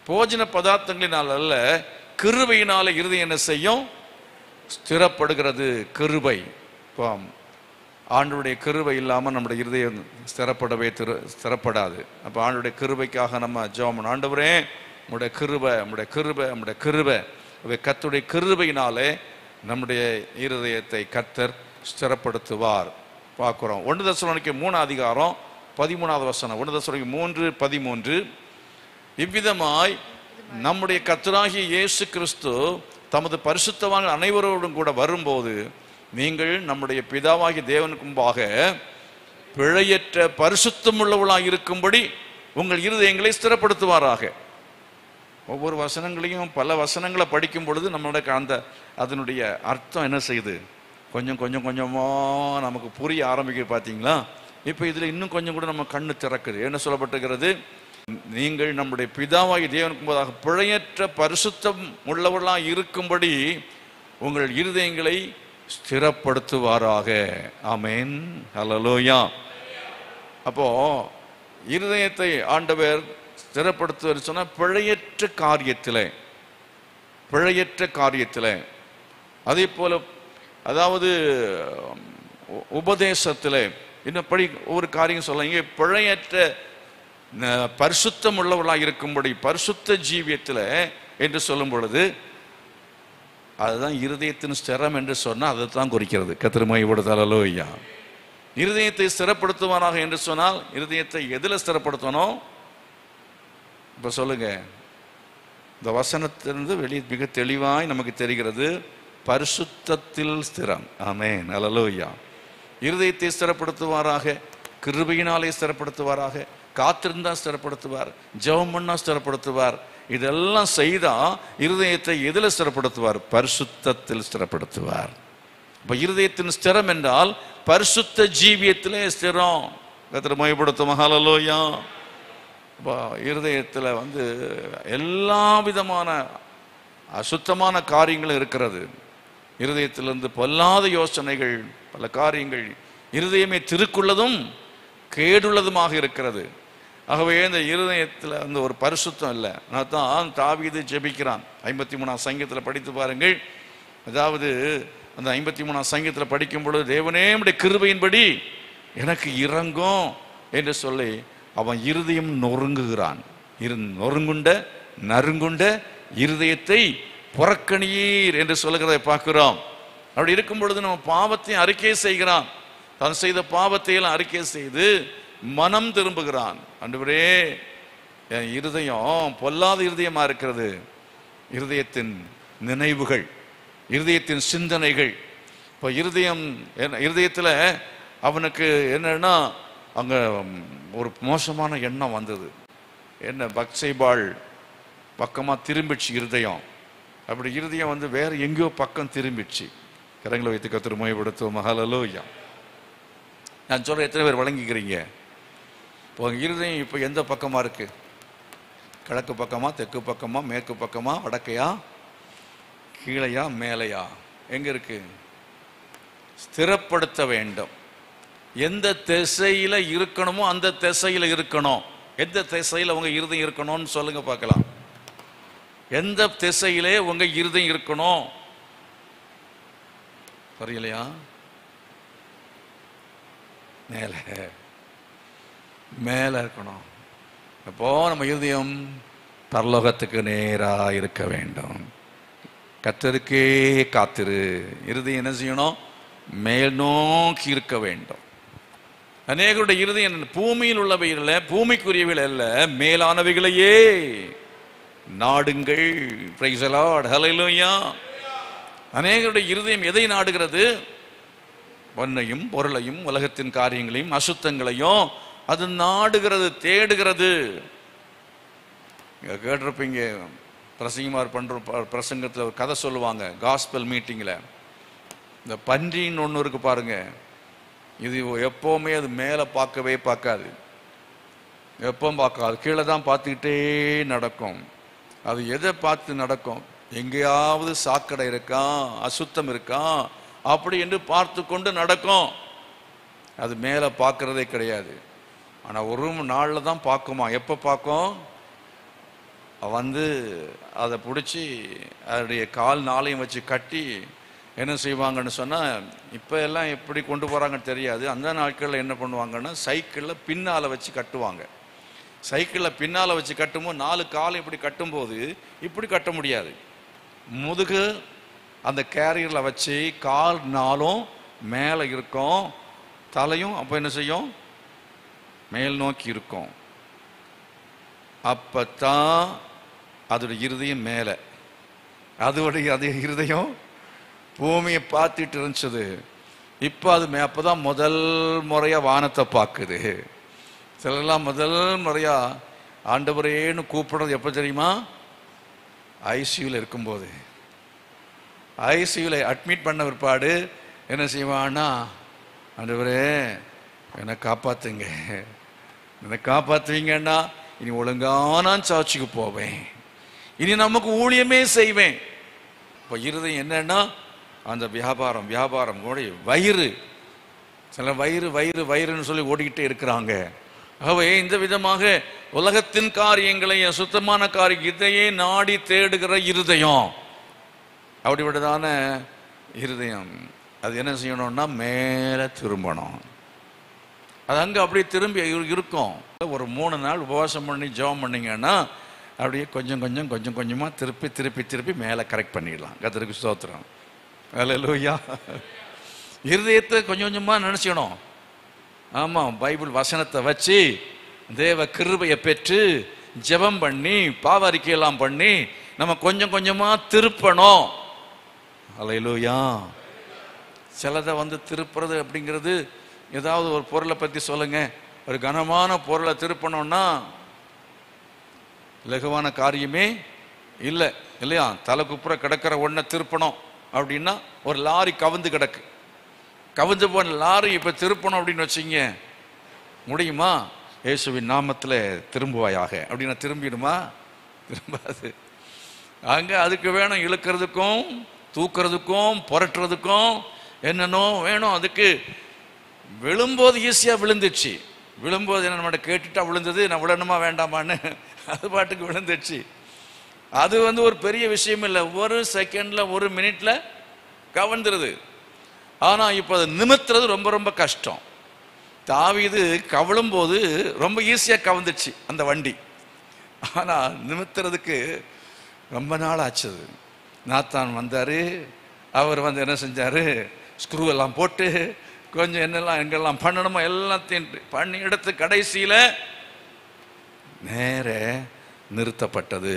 போஜன பதார்த்தங்களினால் அல்ல, கிருபையினால இருதயம் என்ன செய்யும்? ஸ்திரப்படுகிறது. கிருபை. ஆண்டவருடைய கிருபை இல்லாமல் நம்முடைய இருதயம் ஸ்திரப்படாது. அப்போ ஆண்டவருடைய கிருபைக்காக நம்ம ஜெபம், ஆண்டவரே உம்முடைய கிருபை, உம்முடைய கிருபை, உம்முடைய கிருபை. கர்த்தருடைய கிருபையினாலே நம்முடைய இருதயத்தை கர்த்தர் ஸ்திரப்படுத்துவார். பார்க்கிறோம். 1 தெசலோனிக்கேயர் 3:13. 1 தெசலோனிக்கேயர் 3:13. இவ்விதமாய் நம்முடைய கர்த்தராகிய இயேசு கிறிஸ்து தமது பரிசுத்தவான்கள் அனைவரோடும் கூட வரும்போது நீங்கள் நம்முடைய பிதாவாகிய தேவனுக்கு முன்பாக பிழையற்ற பரிசுத்தம் உள்ளவர்களாக இருக்கும்படி உங்கள் இருதயங்களை ஸ்திரப்படுத்துவாராக. ஒவ்வொரு வசனங்களையும் பல வசனங்களை படிக்கும் பொழுது நம்மளுடைய அதனுடைய அர்த்தம் என்ன செய்யுது? கொஞ்சமாக நமக்கு புரிய ஆரம்பிக்க. பார்த்தீங்களா? இப்போ இதில் இன்னும் கொஞ்சம் கூட நம்ம கண்ணு திறக்குது. என்ன சொல்லப்பட்டிருக்கிறது? நீங்கள் நம்முடைய பிதாவாகிய தேவனுக்கு முன்பாக பிழையற்ற பரிசுத்தம் உள்ளவர்களாக இருக்கும்படி உங்கள் இருதயங்களை ஸ்திரப்படுத்துவாராக. ஆமென். ஹல்லேலூயா. அப்போ இருதயத்தை ஆண்டவர் ஸ்திரப்படுத்துவார் சொன்னா பிழையற்ற காரியத்தில், அதே போல அதாவது உபதேசத்தில் இன்னும் ஒரு காரியம் சொல்ல, இங்கே பிழையற்ற பரிசுத்தம் உள்ளவர்களாக இருக்கும்படி பரிசுத்த ஜீவியத்தில் என்று சொல்லும் பொழுது அதுதான் இருதயத்தின் ஸ்திரம் என்று சொன்னால் அதை தான் குறிக்கிறது. கர்த்தர் மகிமைப்படுவாராக. ஹல்லேலூயா. இருதயத்தை ஸ்திரப்படுத்துவாராக என்று சொன்னால் இருதயத்தை எதில் ஸ்திரப்படுத்தணும்? இப்போ சொல்லுங்க. இந்த வசனத்திலிருந்து வெளியே மிக தெளிவாய் நமக்கு தெரிகிறது, பரிசுத்தத்தில் ஸ்திரம். ஆமென். ஹல்லேலூயா. இருதயத்தை ஸ்திரப்படுத்துவாராக, கிருபையினாலே ஸ்திரப்படுத்துவாராக, காத்திருந்தா ஸ்திரப்படுத்துவார், ஜெபம் பண்ணா ஸ்திரப்படுத்துவார். இதெல்லாம் செய்தா இருதயத்தை எதில் ஸ்திரப்படுத்துவார்? பரிசுத்தத்தில் ஸ்திரப்படுத்துவார். இப்ப இருதயத்தின் ஸ்திரம் என்றால் பரிசுத்த ஜீவியத்திலே ஸ்திரம். கர்த்தர் மகிமைப்படுத்தும். ஹல்லேலூயா. இருதயத்தில் எல்லா விதமான அசுத்தமான காரியங்களும் இருக்கிறது. இருதயத்திலிருந்து பொல்லாத யோசனைகள், பல காரியங்கள், இருதயமே திருக்குள்ளதும் கேடுள்ளதுமாக இருக்கிறது. ஆகவே இந்த இருதயத்தில் ஒரு பரிசுத்தம் இல்லை. அதான் தாவீது ஜெபிக்கிறான். 53ஆம் சங்கீதத்தில் படித்து பாருங்கள். அதாவது அந்த 53ஆம் சங்கீதத்தில் படிக்கும் பொழுது, தேவனே உம்முடைய கிருபையின்படி எனக்கு இரங்கும் என்று சொல்லி அவன் இருதயம் நொறுங்குகிறான். நறுங்குண்ட இருதயத்தை புறக்கணியீர் என்று சொல்லுகிறதை பார்க்கிறோம். அப்படி இருக்கும் பொழுது நம்ம பாவத்தையும் அறிக்கை செய்கிறான். தான் செய்த பாவத்தை எல்லாம் அறிக்கை செய்து மனம் திரும்புகிறான். ஆண்டவரே, என் இருதயம் பொல்லாத இருதயமா இருக்கிறது. இருதயத்தின் நினைவுகள், இருதயத்தின் சிந்தனைகள். இப்போ இருதயத்தில் அவனுக்கு என்னன்னா அங்கே ஒரு மோசமான எண்ணம் வந்தது. என்ன? பக்சைபாள் பக்கமாக திரும்பிடுச்சு இருதயம். அப்படி இருதயம் வேற எங்கேயோ பக்கம் திரும்பிடுச்சு. கரங்களை வைத்து கர்த்தர் மகிமைப்படுத்துவோம். ஹல்லேலூயா. நான் சொல்ற எத்தனை பேர் வழங்கிக்கிறீங்க? இப்போ இருதயம் இப்போ எந்த பக்கமாக இருக்கு? கிழக்கு பக்கமா, தெற்கு பக்கமா, மேற்கு பக்கமா, வடக்கையா, கீழையா, மேலையா? எங்க இருக்கு? ஸ்திரப்படுத்த வேண்டும். எந்த திசையில இருக்கணுமோ அந்த திசையில இருக்கணும். எந்த திசையில உங்க இருதயம் இருக்கணும்னு சொல்லுங்க பார்க்கலாம். எந்த திசையிலே உங்க இருதயம் இருக்கணும்? தெரியலையா? மேல இருக்கணும். அப்போ நம்ம இருதயம் பரலோகத்துக்கு நேரா இருக்க வேண்டும். கர்த்தருக்கே காத்திரு. இருதயம் என்ன செய்யணும்? மேல் நோக்கி இருக்க வேண்டும். அநேகருடைய இருதயம் பூமியில் உள்ளவைகள் பூமிக்குரியவைகள் அல்ல, மேலானவைகளையே நாடுங்கள். பிரைஸ் தி லார்ட், ஹல்லேலூயா. அநேகருடைய இருதயம் எதை நாடுகிறது? பொன்னையும் பொருளையும் உலகத்தின் காரியங்களையும் அசுத்தங்களையும் அது நாடுகிறது, தேடுகிறது. கேட்டிருப்பீங்க, பிரசங்கமார் பண்ற பிரசங்கத்தில் ஒரு கதை சொல்லுவாங்க. காஸ்பல் மீட்டிங்கில் இந்த பன்றின்னு ஒன்று இருக்கு பாருங்க. இது எப்போவுமே அது மேலே பார்க்கவே பார்க்காது, எப்பவும் பார்க்காது, கீழே தான் பார்த்துக்கிட்டே நடக்கும். அது எதை பார்த்து நடக்கும்? எங்கேயாவது சாக்கடை இருக்கா, அசுத்தம் இருக்கா அப்படி என்று பார்த்து கொண்டு நடக்கும். அது மேலே பார்க்கறதே கிடையாது. ஆனால் ஒரு நாளில் தான் பார்க்குமா. எப்போ பார்க்கும்? வந்து அதை பிடிச்சி அதனுடைய கால் நாளையும் வச்சு கட்டி என்ன செய்வாங்கன்னு சொன்னால், இப்போ எல்லாம் எப்படி கொண்டு போகிறாங்கன்னு தெரியாது. அந்த நாட்களில் என்ன பண்ணுவாங்கன்னா, சைக்கிளில் பின்னால் வச்சு கட்டுவாங்க. சைக்கிளில் பின்னால் வச்சு கட்டும்போது 4 கால் இப்படி கட்டும்போது இப்படி கட்ட முடியாது. முதுகு அந்த கேரியரில் வச்சு கால் 4ம் மேலே இருக்கும், தலையும் அப்போ என்ன செய்யும்? மேல் நோக்கி இருக்கும். அப்பத்தான் அதோட இருதயம் மேலே, அது இருதயம் பூமியை பார்த்துட்டு இருந்துச்சு. இப்போ அது அப்போதான் முதல் முறையாக வானத்தை பார்க்குது. சிலர்லாம் முதல் முறையாக ஆண்டவரேன்னு கூப்பிடுறது எப்போ தெரியுமா? ஐசியூவில் இருக்கும்போது. ஐசியூவில் அட்மிட் பண்ண பிற்பாடு என்ன செய்வான்னா, ஆண்டவரே என்னை காப்பாற்றுங்க, என்னை காப்பாற்றுவீங்கன்னா இனி ஒழுங்கான சாட்சிக்கு போவேன், இனி நமக்கு ஊழியமே செய்வேன். இப்போ இருதயம் என்னன்னா, அந்த வியாபாரம் கூட வயிறு. சில வயிறுன்னு சொல்லி ஓடிக்கிட்டே இருக்கிறாங்க. ஆகவே இந்த விதமாக உலகத்தின் காரியங்களை, சுத்தமான காரியம், இதையே நாடி தேடுகிற இருதயம், அப்படிப்பட்டதான இருதயம் அது என்ன செய்யணும்னா மேலே திரும்பணும். அது அங்கே அப்படியே திரும்பி இருக்கும். ஒரு 3 நாள் உபவாசம் பண்ணி ஜெபம் பண்ணிங்கன்னா அப்படியே கொஞ்சம் கொஞ்சமாக திருப்பி மேலே கரெக்ட் பண்ணிடலாம். கர்த்தருக்கு ஸ்தோத்திரம், அல்லேலூயா. இருதயத்தை கொஞ்சம் கொஞ்சமாக நினச்சிக்கணும். ஆமாம், பைபிள் வசனத்தை வச்சு தேவ கிருபையை பெற்று ஜெபம் பண்ணி பாவ அறிக்கையெல்லாம் பண்ணி நம்ம கொஞ்சம் கொஞ்சமாக திருப்பணும். அல்லேலூயா. சிலதை திருப்புறது அப்படிங்கிறது, ஏதாவது ஒரு பொருளை பற்றி சொல்லுங்க, ஒரு கனமான பொருளை திருப்பணும்னா லகுவான காரியமே இல்லை, இல்லையா? தலை குப்புற கிடக்கிற ஒன்றை திருப்பணும் அப்படின்னா, ஒரு லாரி கவிந்து போன லாரி இப்போ திருப்பணும் அப்படின்னு வச்சிங்க, முடியுமா? இயேசுவின் நாமத்தில் திரும்புவாயாக அப்படின்னா திரும்பிடுமா? திரும்பாது. அங்கே அதுக்கு வேணும், இழுக்கிறதுக்கும் தூக்கிறதுக்கும் புரட்டுறதுக்கும் என்னன்னோ வேணும். அதுக்கு விழும்போது ஈஸியாக விழுந்துச்சு. விழும்போது என்ன நம்மகிட்ட கேட்டுட்டா விழுந்தது, நான் விழணுமா வேண்டாமான்னு அது பாட்டுக்கு விழுந்துச்சு. அது ஒரு பெரிய விஷயம் இல்லை, ஒரு செகண்டில் 1 மினிட்ல கவர்ந்துருது. ஆனால் இப்போ அதை நிமித்துறது ரொம்ப ரொம்ப கஷ்டம். தாவீது கவிழும் போது ரொம்ப ஈஸியாக கவர்ந்துச்சு அந்த வண்டி. ஆனால் நிமித்துறதுக்கு ரொம்ப நாள் ஆச்சுது. நாத்தான் வந்தார், அவர் என்ன செஞ்சார், ஸ்க்ரூ எல்லாம் போட்டு கொஞ்சம் எங்கெல்லாம் பண்ணணுமோ எல்லாத்தையும் பண்ணி எடுத்து கடைசியில் நேர நிறுத்தப்பட்டது.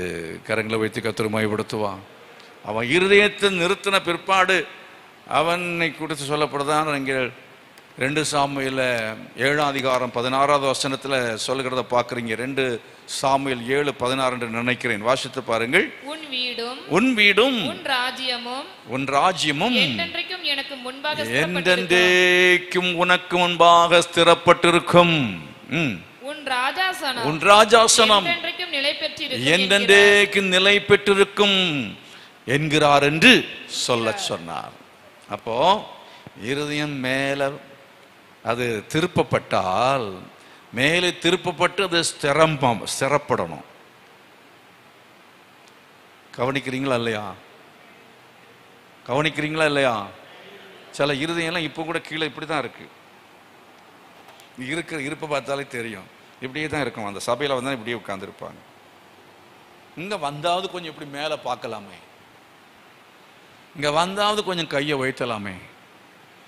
கரங்களை வைத்து கர்த்தரை மகிமைப்படுத்துவான். அவன் இருதயத்தை நிறுத்தின பிற்பாடு அவனை குறித்து சொல்லப்படுதான். இங்கே 2 சாமுவேல் 7ஆம் அதிகாரம் 16வது வசனத்தில் சொல்லுகிறத பார்க்குறீங்க. 2 சாமுவேல் 7:16 என்று நினைக்கிறேன். வாசித்து பாருங்கள். உன் வீடும் உன் ராஜ்யமும் என்றென்றைக்கும் உனக்கு முன்பாக ஸ்திரப்பட்டிருக்கும். உன் ராஜாசனம் என்றென்றைக்கும் நிலை பெற்றிருக்கும் என்கிறார் என்று சொன்னார். அப்போ இருதயம் மேல அது திருப்பப்பட்டால், மேலே திருப்பப்பட்டு அது ஸ்திரப்படணும். கவனிக்கிறீங்களா இல்லையா? சில இருதயம்லாம் இப்போ கூட கீழே இப்படி தான் இருக்கு. இருக்கிற இருப்பை பார்த்தாலே தெரியும், இப்படியே தான் இருக்கும். அந்த சபையில் வந்தால் இப்படியே உட்காந்துருப்பாங்க. இங்கே வந்தாவது கொஞ்சம் இப்படி மேலே பார்க்கலாமே, இங்கே வந்தாவது கொஞ்சம் கையை வைத்தலாமே.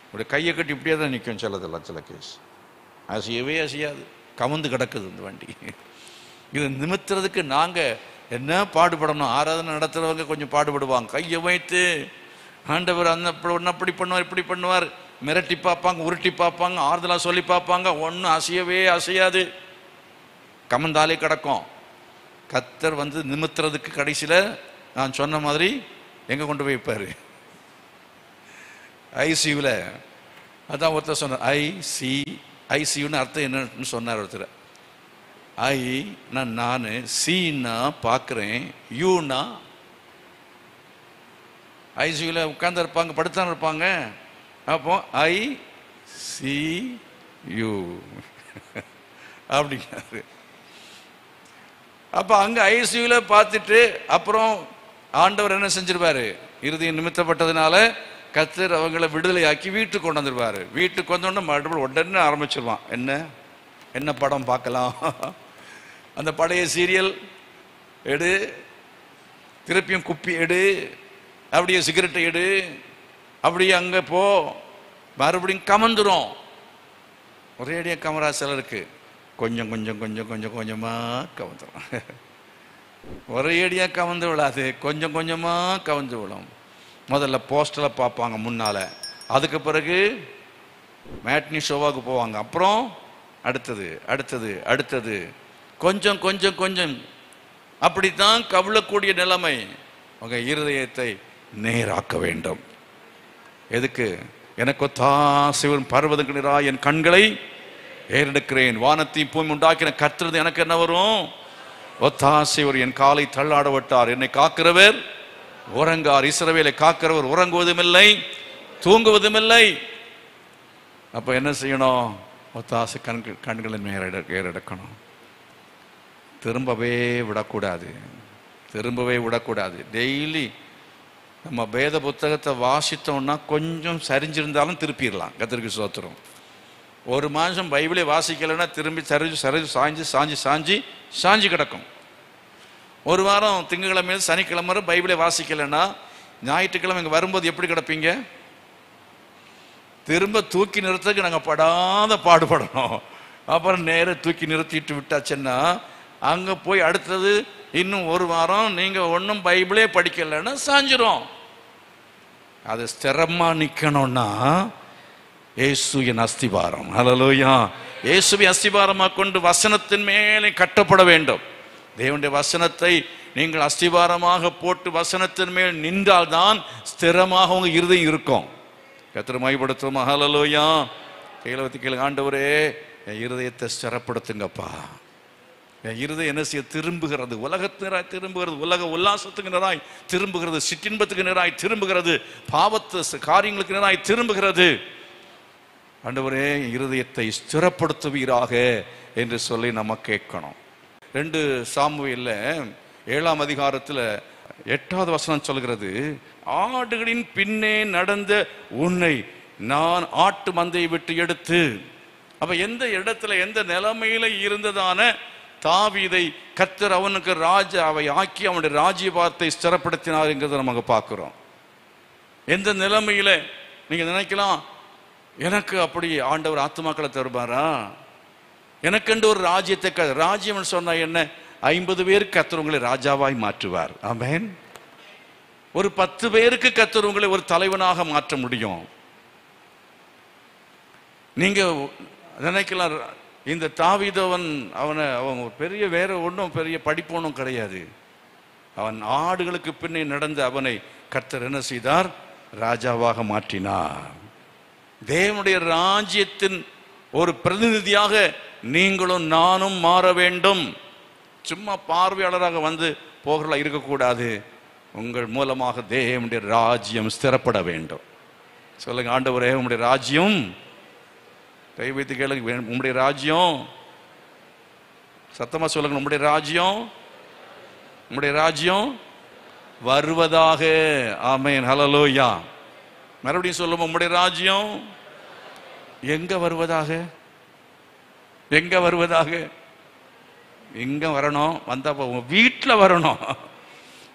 இப்படி கையை கட்டி இப்படியே தான் நிற்கும் சில கேஸ். அசையவே அசையாது, கவுந்து கிடக்குது இந்த வண்டி. இதை நிமித்துறதுக்கு நாங்கள் என்ன பாடுபடணும்? ஆராதனை நடத்துகிறவங்க கொஞ்சம் பாடுபடுவாங்க, கையை வைத்து ஆண்டவர் அந்த அப்படி பண்ணுவார், இப்படி பண்ணுவார், மிரட்டி பார்ப்பாங்க, உருட்டி பார்ப்பாங்க, ஆறுதலாக சொல்லி பார்ப்பாங்க. ஒன்றும் அசையவே அசையாது, கமந்தாலே கிடக்கும். கர்த்தர் வந்து நிமித்துறதுக்கு கடைசியில் நான் சொன்ன மாதிரி எங்கே கொண்டு போய் வைப்பார்? ஐசியூவில். அதான் ஒருத்தர் சொன்னார், ஐசியூன்னு அர்த்தம் என்னன்னு சொன்னார் ஒருத்தர். நான் சின்னா பார்க்குறேன், யூனா ஐசியூவில் உட்கார்ந்து இருப்பாங்க, படுத்தான இருப்பாங்க. அப்போ ICU அப்படிங்கிறாரு. அப்போ அங்கே ஐசியூவில் பார்த்துட்டு அப்புறம் ஆண்டவர் என்ன செஞ்சிருவாரு? இறுதியும் நிமித்தப்பட்டதுனால கர்த்தர் அவங்கள விடுதலையாக்கி வீட்டுக்கு கொண்டு வந்துருவாரு. வீட்டுக்கு வந்தோடனே மறுபடியும் உடனே ஆரம்பிச்சிருவான். என்ன படம் பார்க்கலாம்? அந்த பழைய சீரியல் எடு, திருப்பியும் குப்பி எடு, அப்படியே சிகரெட்டை எடு, அப்படியே அங்கே போ, மறுபடியும் கமந்துரும். ஒரேடியாக கமரா சிலருக்கு கொஞ்சம் கொஞ்சம் கொஞ்சம் கொஞ்சம் கொஞ்சமாக கவந்துடும். ஒரேடியாக கவந்து விடாது, கொஞ்சம் கொஞ்சமாக கவந்து விடும். முதல்ல போஸ்டரில் பார்ப்பாங்க முன்னால், அதுக்கு பிறகு மேட்னி ஷோவாக்கு போவாங்க, அப்புறம் அடுத்தது அடுத்தது அடுத்தது, கொஞ்சம் கொஞ்சம் கொஞ்சம். அப்படித்தான் கவிழக்கூடிய நிலைமை. உங்கள் இருதயத்தை நேராக்க வேண்டும். எதுக்கு? எனக்கு ஒத்தாசைவரும் பர்வதங்களிராய் என் கண்களை ஏறெடுக்கிறேன். வானத்தையும் பூமி உண்டாக்கின கர்த்தர் எனக்கு என்ன வரும்? ஒத்தாசைவர். என் காலை தள்ளாட விட்டார். என்னை காக்கிறவர் உறங்கார். இஸ்ரவேலை காக்கிறவர் உறங்குவதும் இல்லை, தூங்குவதும் இல்லை. அப்ப என்ன செய்யணும்? ஒத்தாசை கண்களின் ஏறெடுக்கணும். திரும்பவே விடக்கூடாது, திரும்பவே விடக்கூடாது. டெய்லி நம்ம வேத புத்தகத்தை வாசித்தோம்னா கொஞ்சம் சரிஞ்சிருந்தாலும் திருப்பிடலாம். கர்த்தருக்கு ஸ்தோத்திரம். ஒரு மாதம் பைபிளை வாசிக்கலைன்னா திரும்பி சரிஞ்சு சரிஞ்சு சாஞ்சு சாஞ்சு சாஞ்சி சாஞ்சி கிடக்கும். ஒரு வாரம் திங்கட்கிழமையில சனிக்கிழமை பைபிளை வாசிக்கலைன்னா ஞாயிற்றுக்கிழமை இங்கே வரும்போது எப்படி கிடப்பீங்க? திரும்ப தூக்கி நிறுத்தக்கு நாங்கள் படாத பாடுபடணும். அப்புறம் நேரம் தூக்கி நிறுத்திட்டு விட்டாச்சுன்னா அங்கே போய் அடுத்தது இன்னும் ஒரு வாரம் நீங்கள் ஒன்றும் பைபிளே படிக்கலைன்னா சாஞ்சிரும். அது ஸ்திரமா நிற்கணும்னா இயேசு என் அஸ்திபாரம். ஹல்லேலூயா. இயேசுவை அஸ்திபாரமாக கொண்டு வசனத்தின் மேலே கட்டப்பட வேண்டும். தேவனுடைய வசனத்தை நீங்கள் அஸ்திபாரமாக போட்டு வசனத்தின் மேல் நின்றால்தான் ஸ்திரமாக உங்க இருதயம் இருக்கும். கர்த்தரை மகிமைப்படுத்தும். ஹல்லேலூயா. கையிலவத்தி கேளு, ஆண்டவரே என் இருதயத்தை ஸ்திரப்படுத்துங்கப்பா. என் இருதயம் என்ன செய்ய? திரும்புகிறது, உலகத்தினராய் திரும்புகிறது, உலக உல்லாசத்துக்கு நேராய் திரும்புகிறது, சிற்றின்பத்துக்கு நேராய் திரும்புகிறது, பாவத்து காரியங்களுக்கு நேராய் திரும்புகிறது. ஆண்டவரே இருதயத்தை ஸ்திரப்படுத்துவீராக என்று சொல்லி நம்ம கேட்கணும். 2 சாமுவேல்ல 7ஆம் அதிகாரத்தில் 8வது வசனம் சொல்கிறது, ஆடுகளின் பின்னே நடந்த உன்னை நான் ஆட்டு மந்தையை விட்டு எடுத்து. அப்ப எந்த இடத்துல எந்த நிலைமையில இருந்ததான தாவீதை கர்த்தர் அவனுக்கு ராஜாவை ஆக்கி அவனுடைய ராஜ்யபாரத்தை ஸ்திரப்படுத்தினார் என்கிறத நமக்கு பார்க்கிறோம். எந்த நிலைமையில நீங்க நினைக்கலாம், எனக்கு அப்படி ஆண்டவர் ஆத்துமாக்களை தருவாரா? எனக்கென்று ஒரு ராஜ்யத்தை, ராஜ்யம் சொன்னா என்ன? 50 பேருக்கு கர்த்தர் உங்களை ராஜாவாய் மாற்றுவார். ஆமென். ஒரு 10 பேருக்கு கர்த்தர் உங்களை ஒரு தலைவனாக மாற்ற முடியும். நீங்க நினைக்கலாம், இந்த தாவீதவன் அவன் பெரிய வேற ஒன்றும் பெரிய படிப்பு ஒன்றும் கிடையாது. அவன் ஆடுகளுக்கு பின்னே நடந்த அவனை கர்த்தர் என்ன செய்தார்? ராஜாவாக மாற்றினார். தேவனுடைய ராஜ்யத்தின் ஒரு பிரதிநிதியாக நீங்களும் நானும் மாற வேண்டும். சும்மா பார்வையாளராக வந்து போகிறதா இருக்கக்கூடாது. உங்கள் மூலமாக தேவனுடைய ராஜ்யம் ஸ்திரப்பட வேண்டும். சொல்லுங்க, ஆண்டவரே உம்முடைய ராஜ்யம், கை வைத்து கேளுங்க, உம்முடைய ராஜ்யம், சத்தமா சொல்லுங்க, உம்முடைய ராஜ்யம், உம்முடைய ராஜ்யம் வருவதாக. ஆமென். ஹல்லேலூயா. மறுபடியும் சொல்லுவோம், உம்முடைய ராஜ்யம் எங்க வருவதாக? எங்க வருவதாக? எங்க வரணும்? வந்தா உங்க வீட்டில் வரணும்.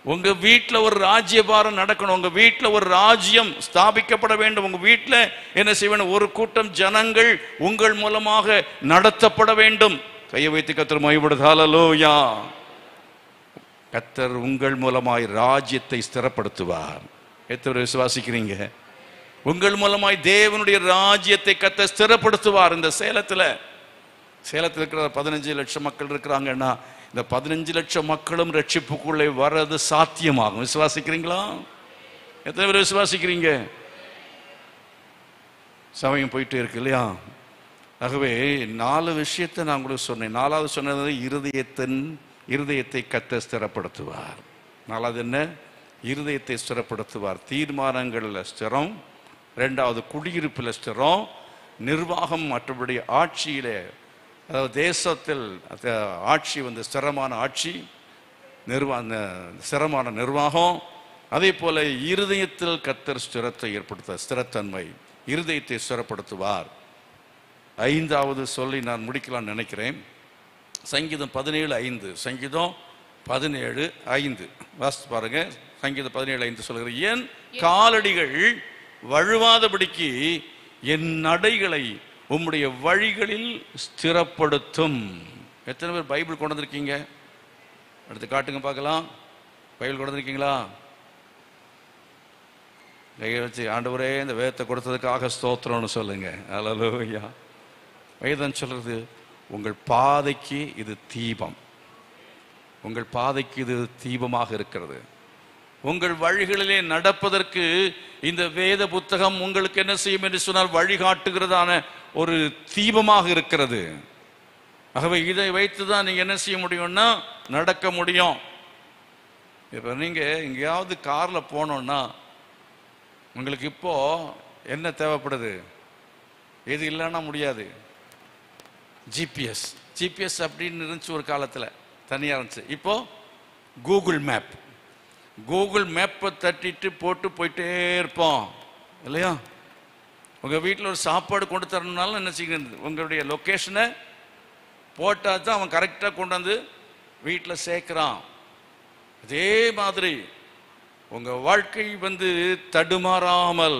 உங்க வீட்டுல ஒரு ராஜ்யபாரம் நடக்கணும், உங்க வீட்டுல ஒரு ராஜ்யம் ஸ்தாபிக்கப்பட வேண்டும், உங்க வீட்டுல என்ன செய்ய வேண்டும், ஒரு கூட்டம் ஜனங்கள் உங்கள் மூலமாக நடத்தப்பட வேண்டும். கையை வைத்து கர்த்தர் மகிமைப்படுத்து. ஹல்லேலூயா. கர்த்தர் உங்கள் மூலமாய் ராஜ்யத்தை ஸ்திரப்படுத்துவார். எத்தனை விசுவாசிக்கிறீங்க? உங்கள் மூலமாய் தேவனுடைய ராஜ்யத்தை கர்த்தர் ஸ்திரப்படுத்துவார். இந்த சேலத்தில் இருக்கிற 15 லட்சம் மக்கள் இருக்கிறாங்கன்னா இந்த 15 லட்சம் மக்களும் ரட்சிப்புக்குள்ளே வர்றது சாத்தியமாகும். விசுவாசிக்கிறீங்களா? எத்தனை பேர் விசுவாசிக்கிறீங்க? சமயம் போயிட்டே இருக்கு இல்லையா? ஆகவே 4 விஷயத்தை நான் உங்களுக்கு சொன்னேன். 4வது சொன்னது இருதயத்தை கர்த்தர் ஸ்திரப்படுத்துவார். 4வது என்ன? இருதயத்தை ஸ்திரப்படுத்துவார். தீர்மானங்களில் ஸ்திரம், 2வது குடியிருப்பில் ஸ்திரம், நிர்வாகம் மற்றபடி ஆட்சியிலே, அதாவது தேசத்தில் ஆட்சி ஸ்திரமான ஆட்சி, ஸ்திரமான நிர்வாகம். அதே போல இருதயத்தில் கர்த்தர் ஸ்திரத்தை ஏற்படுத்த, ஸ்திரத்தன்மை, இருதயத்தை ஸ்திரப்படுத்துவார். 5வது சொல்லி நான் முடிக்கலாம்னு நினைக்கிறேன். சங்கீதம் 17:5. சங்கீதம் 17:5 வாசித்து பாருங்க. சங்கீதம் 17:5 சொல்லுகிறது, என் காலடிகள் வழுவாதபடிக்கு என் நடைகளை உம்முடைய வழிகளில் ஸ்திரப்படுத்தும். எத்தனை பேர் பைபிள் கொண்டு வந்திருக்கீங்க? அடுத்து காட்டுங்க பார்க்கலாம். பைபிள் கொண்டு வந்திருக்கீங்களா? கையை வச்சு ஆண்டவரே இந்த வேதத்தை கொடுத்ததுக்காக ஸ்தோத்திரம்னு சொல்லுங்க. ஹல்லேலூயா. வேதம் சொல்றது, உங்கள் பாதைக்கு இது தீபம், உங்கள் பாதைக்கு இது தீபமாக இருக்கிறது. உங்கள் வழிகளிலே நடப்பதற்கு இந்த வேத புத்தகம் உங்களுக்கு என்ன செய்யும் என்று சொன்னால் வழிகாட்டுகிறதான ஒரு தீபமாக இருக்கிறது. ஆகவே இதை வைத்துதான் நீங்க என்ன செய்ய முடியும்னா நடக்க முடியும். இப்ப நீங்க எங்கேயாவது கார்ல போனோம்னா உங்களுக்கு இப்போ என்ன தேவைப்படுது? எது இல்லைன்னா முடியாது. ஜிபிஎஸ் அப்படின்னு இருந்துச்சு ஒரு காலத்துல, தனியா இருந்துச்சு. இப்போ கூகுள் மேப்பை தட்டிட்டு போட்டு போயிட்டே இருப்போம் இல்லையா? உங்க வீட்டில் ஒரு சாப்பாடு கொண்டு தரணும்னாலும் என்ன செய்யுங்க, உங்களுடைய லொக்கேஷனை போட்டால் தான் அவன் கரெக்டாக கொண்டு வந்து வீட்டில் சேர்க்கிறான். அதே மாதிரி உங்க வாழ்க்கை தடுமாறாமல்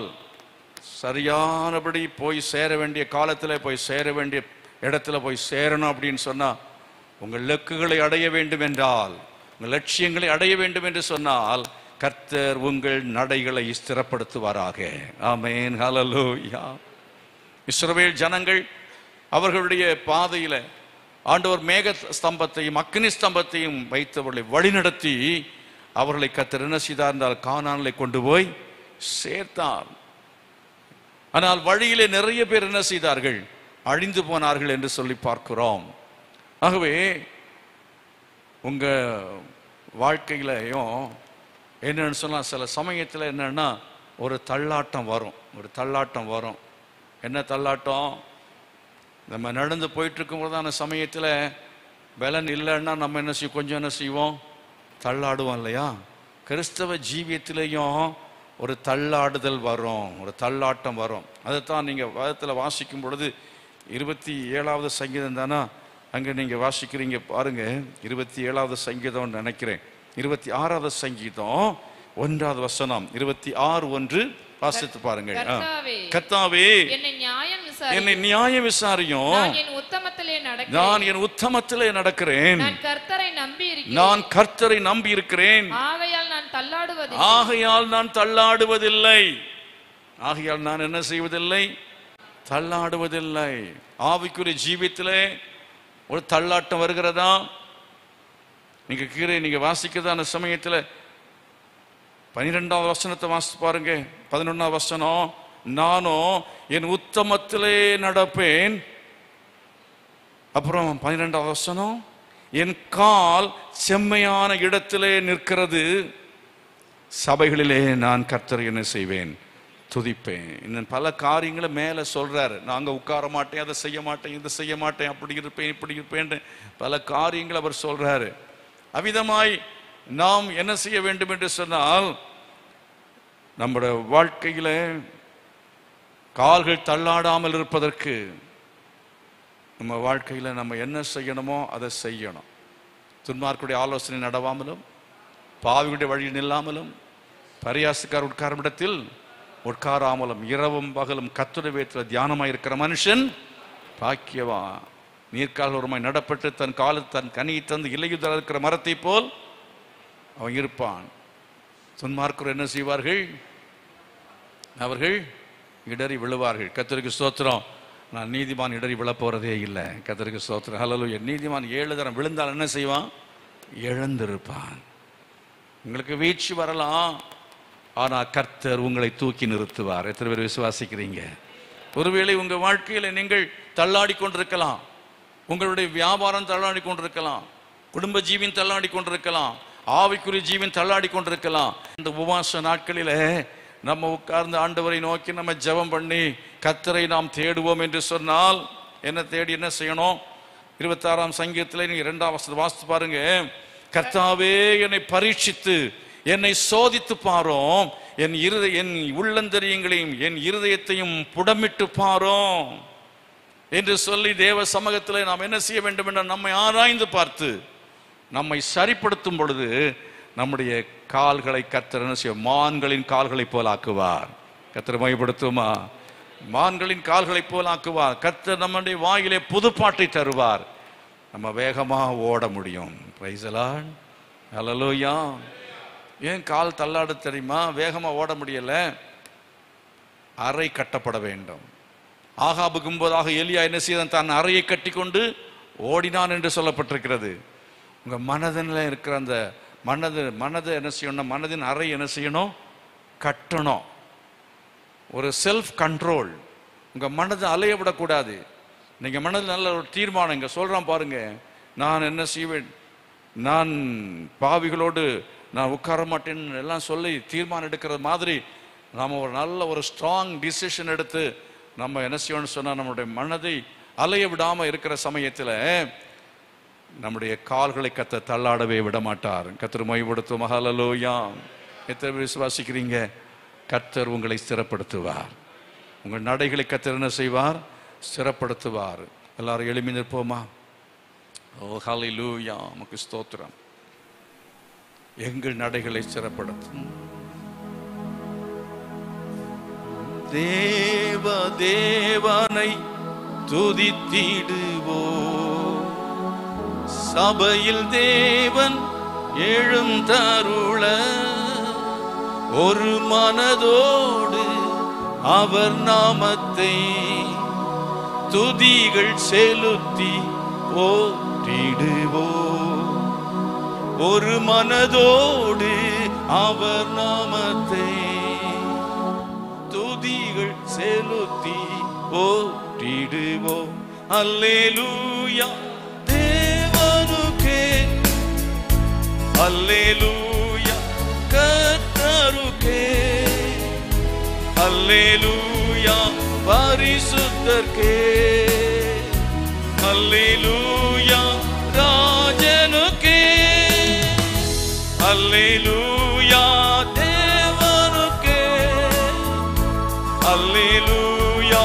சரியானபடி போய் சேர வேண்டிய காலத்தில் போய் சேர வேண்டிய இடத்துல போய் சேரணும் அப்படின்னு சொன்னா, உங்கள் இலக்குகளை அடைய வேண்டும் என்றால், உங்கள் லட்சியங்களை அடைய வேண்டும் என்று சொன்னால் கர்த்தர் உங்கள் நடைகளை ஸ்திரப்படுத்துவாராக. ஆமென். ஹல்லேலூயா. இஸ்ரவேல் ஜனங்கள் அவர்களுடைய பாதையில ஆண்டவர் மேக ஸ்தம்பத்தையும் அக்னி ஸ்தம்பத்தையும் வைத்தவர்களை வழிநடத்தி அவர்களை கர்த்தர் என்ன செய்தார் என்றால் கானானிலே கொண்டு போய் சேர்த்தார். ஆனால் வழியிலே நிறைய பேர் என்ன செய்தார்கள்? அழிந்து போனார்கள் என்று சொல்லி பார்க்கிறோம். ஆகவே உங்க வாழ்க்கையிலையும் என்னன்னு சொன்னா சில சமயத்தில் என்னன்னா ஒரு தள்ளாட்டம் வரும். என்ன தள்ளாட்டம்? நம்ம நடந்து போயிட்டு இருக்கும்போது அந்த சமயத்தில் பலன் இல்லைன்னா நம்ம என்ன செய்வோம்? கொஞ்சம் என்ன செய்வோம்? தள்ளாடுவோம் இல்லையா? கிறிஸ்தவ ஜீவியத்திலையும் ஒரு தள்ளாடுதல் வரும், ஒரு தள்ளாட்டம் வரும். அதைத்தான் நீங்க வேதத்தில் வாசிக்கும் பொழுது 27வது சங்கீதம் தானா அங்க நீங்க வாசிக்கிறீங்க பாருங்க. 27வது சங்கீதம் நினைக்கிறேன். 26வது சங்கீதம் 1வது வசனம் 26:1 வாசித்து பாருங்க. கர்த்தாவே என்னை நியாயம் விசாரியும், நான் என் உத்தமத்திலே நடக்கிறேன், நான் கர்த்தரை நம்பி இருக்கிறேன், ஆகையால் நான் தள்ளாடுவதில்லை. ஆகையால் நான் என்ன செய்வதில்லை? தள்ளாடுவதில்லை. ஆவிக்குரிய ஜீவியத்திலே ஒரு தள்ளாட்டம் வருகிறதா? நீங்க வாசிக்கிறதான சமயத்தில் 12வது வசனத்தை வாசித்து பாருங்க. 11வது வசனம், நானும் என் உத்தமத்திலே நடப்பேன். அப்புறம் 12வது வசனம், என் கால் செம்மையான இடத்திலே நிற்கிறது, சபைகளிலே நான் கர்த்தரை என்ன செய்வேன்? துதிப்பேன். இன்னும் பல காரியங்களை மேலே சொல்றாரு. நாங்க உட்கார மாட்டேன், அதை செய்ய மாட்டேன், இதை செய்ய மாட்டேன், அப்படி இருப்பேன், இப்படி இருப்பேன், பல காரியங்கள் அவர் சொல்றாரு. அவ்விதமாய் நாம் என்ன செய்ய வேண்டும் என்று சொன்னால், நம்முடைய வாழ்க்கையில கால்கள் தள்ளாடாமல் இருப்பதற்கு நம்ம வாழ்க்கையில நம்ம என்ன செய்யணுமோ அதை செய்யணும். துன்மார்க்குடைய ஆலோசனை நடவாமலும் பாவிகளுடைய வழியில் நில்லாமலும் பரியாசக்கார் உட்காரும் இடத்தில் உட்காராமலும் இரவும் பகலும் கர்த்தருடைய வேதத்தில் தியானமாய் இருக்கிற மனுஷன் பாக்கியவா. நீர்க்கால்வருமாய் நடப்பட்டு தன் தன் கனியை தந்து இலையுதல் இருக்கிற மரத்தை போல் அவன் இருப்பான். துன்மார்க்கர் என்ன செய்வார்கள்? அவர்கள் இடறி விழுவார்கள். கர்த்தருக்கு ஸ்தோத்திரம். நான் நீதிமான் இடறி விழப்போறதே இல்லை. கர்த்தருக்கு ஸ்தோத்திரம். ஹல்லேலூயா. நீதிமான் 7 தரம் விழுந்தால் என்ன செய்வான்? எழுந்திருப்பான். உங்களுக்கு வீழ்ச்சி வரலாம், ஆனால் கர்த்தர் உங்களை தூக்கி நிறுத்துவார். எத்தனை பேர் விசுவாசிக்கிறீங்க? ஒருவேளை உங்கள் வாழ்க்கையில் நீங்கள் தள்ளாடி கொண்டிருக்கலாம், உங்களுடைய வியாபாரம் தள்ளாடி கொண்டிருக்கலாம், குடும்ப ஜீவன் தள்ளாடி கொண்டிருக்கலாம், ஆவிக்குரிய ஜீவன் தள்ளாடி கொண்டிருக்கலாம். இந்த உபவாச நாட்களில் நம்ம உட்கார்ந்து ஆண்டவரை நோக்கி நம்ம ஜெபம் பண்ணி கர்த்தரை நாம் தேடுவோம் என்று சொன்னால் என்ன தேடி என்ன செய்யணும்? 26ஆம் சங்கீதத்தில் நீங்க 2ஆம் வசனத்தை வாசித்து பாருங்க. கர்த்தாவே என்னை பரீட்சித்து என்னை சோதித்து பாரும், என் உள்ளந்தரியங்களையும் என் இருதயத்தையும் புடமிட்டு பாரும் என்று சொல்லி தேவ சமூகத்தில் நாம் என்ன செய்ய வேண்டும் என்ற நம்மை ஆராய்ந்து பார்த்து நம்மை சரிப்படுத்தும் பொழுது நம்முடைய கால்களை கர்த்தர் என்ன செய்ய? மான்களின் கால்களை போல் ஆக்குவார். கர்த்தர் மகிமைப்படுத்துமா? மான்களின் கால்களை போல் ஆக்குவார். கர்த்தர் நம்முடைய வாயிலே புதுப்பாட்டை தருவார். நம்ம வேகமா ஓட முடியும். Praise the lord. ஹல்லேலூயா. ஏன் கால் தள்ளாடு தெரியுமா? வேகமா ஓட முடியல. அறை கட்டப்பட வேண்டும். ஆகாபுக்கு முன்பதாக எலியா என்ன செய்தான்? தான் அறையை கட்டி கொண்டு ஓடினான் என்று சொல்லப்பட்டிருக்கிறது. உங்க மனதில் இருக்கிற அந்த மனதை என்ன செய்யணும்? மனதின் அறை என்ன செய்யணும்? கட்டணும். ஒரு செல்ஃப் கண்ட்ரோல். உங்க மனதை அலைய விடக்கூடாது. நீங்க மனதில் நல்ல ஒரு தீர்மானம் இங்க சொல்றான் பாருங்க. நான் என்ன செய்வேன்? நான் பாவிகளோடு நான் உட்கார மாட்டேன்னு எல்லாம் சொல்லி தீர்மானம் எடுக்கிற மாதிரி நாம் ஒரு நல்ல ஒரு ஸ்ட்ராங் டிசிஷன் எடுத்து நம்ம என்ன செய்யணும்னு சொன்னால் நம்மளுடைய மனதை அலைய விடாமல் இருக்கிற சமயத்தில் நம்முடைய கால்களை கர்த்தர் தள்ளாடவே விட மாட்டார். கர்த்தர் மகிமைப்படுத்தும். ஹல்லேலூயா. எத்தனை பேர் விசுவாசிக்கிறீங்க? கர்த்தர் உங்களை ஸ்திரப்படுத்துவார். உங்கள் நடைகளை கர்த்தர் என்ன செய்வார்? ஸ்திரப்படுத்துவார். எல்லாரும் எழுப்பி நிற்போமா? ஓ ஹல்லேலூயா. உமக்கு ஸ்தோத்திரம். எங்கள் நடைகளை ஸ்திரப்படுத்தும் தேவனை துதித்திடுவோம். சபையில் தேவன் எழுந்தருள ஒரு மனதோடு அவர் நாமத்தை துதிகள் செலுத்தி போற்றிடுவோம். ஒரு மனதோடு அவர் நாமத்தை துதிகள் செலுத்தி போற்றிடுவோம். அல்லேலூயா தேவனுக்கே, அல்லேலூயா கர்த்தருக்கே, அல்லேலூயா பரிசுத்தர்க்கே, அல்லேலூயா ராஜனுக்கே, அல்லேலூயா தேவனுக்கே, அல்லேலூயா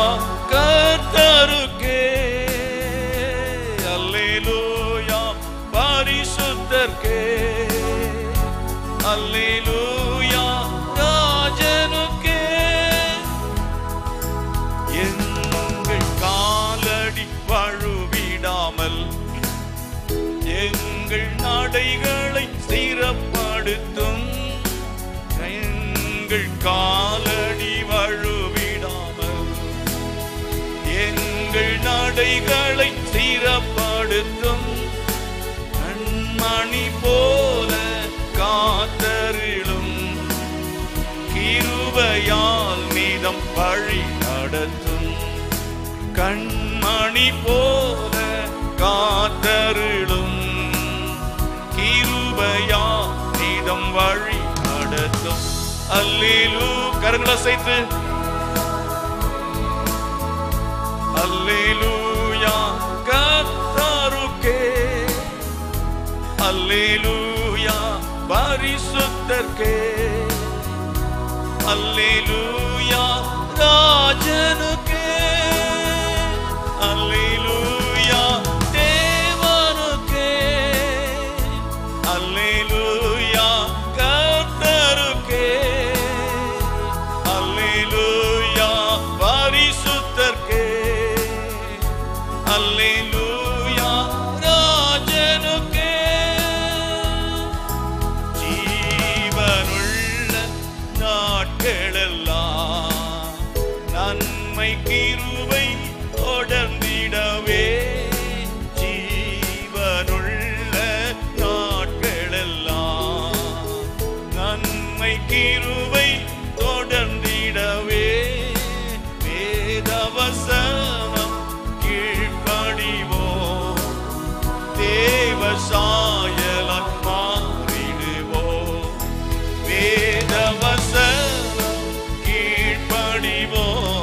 கர்த்தருக்கே, அல்லேலூயா பரிசுத்தர்க்கே, அல்லேலூயா ராஜனுக்கே. எங்கள் காலடி வழுவிடாமல் எங்கள் நடைகளை ஸ்திரப்படுத்தும். எங்கள் காலடி வழுவிடாமல் எங்கள் நடைகளை ஸ்திரப்படுத்தும். கண்மணி போல காத்தருளும். கிருபையால் நீதம் வழி நடத்தும். கண்மணி போல காத்தருளும். கிருபையால் நீதம் வழி நடத்தும். அல்லேலூயா கரங்களை அசைத்து அல்லேலூயா கர்த்தருக்கே, அல்லேலூயா பரிசுத்தர்க்கே, அல்லேலூயா ராஜனுக்கே, அல்லேலூயா தேவனுக்கே, அல்லேலூயா நன்மை கிருபை தொடர்ந்திடவே ஜீவனுள்ள நாட்களெல்லாம் நன்மை கிருபை தொடர்ந்திடவே வேதவசனம் கீழ்ப்படிவோம் தேவ சாயலாய் மாறிடுவோம் வேதவசனம் கீழ்ப்படிவோம்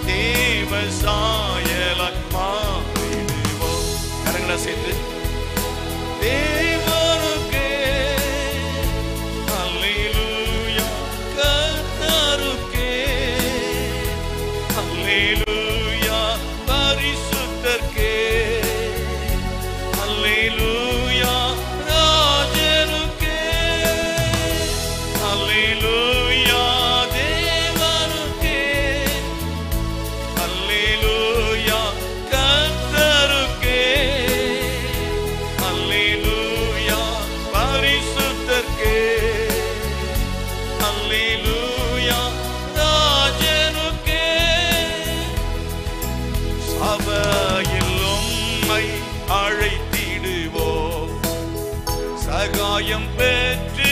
தேவ சாயலாய் மாறிடுவோம். கரங்களை சேர்த்து தேவனுக்கே அல்லேலூயா கர்த்தருக்கே அல்லேலூயா பரிசுத்தர்க்கே அல்லேலூயா ராஜனுக்கே அல்லேலூயா தேவனுக்கே அல்லேலூயா கர்த்தருக்கே அல்லேலூயா பரிசுத்தர்க்கே அல்லேலூயா ராஜனுக்கே சபையில் உம்மை அழைத்திடுவோம் சகாயம் பெற்று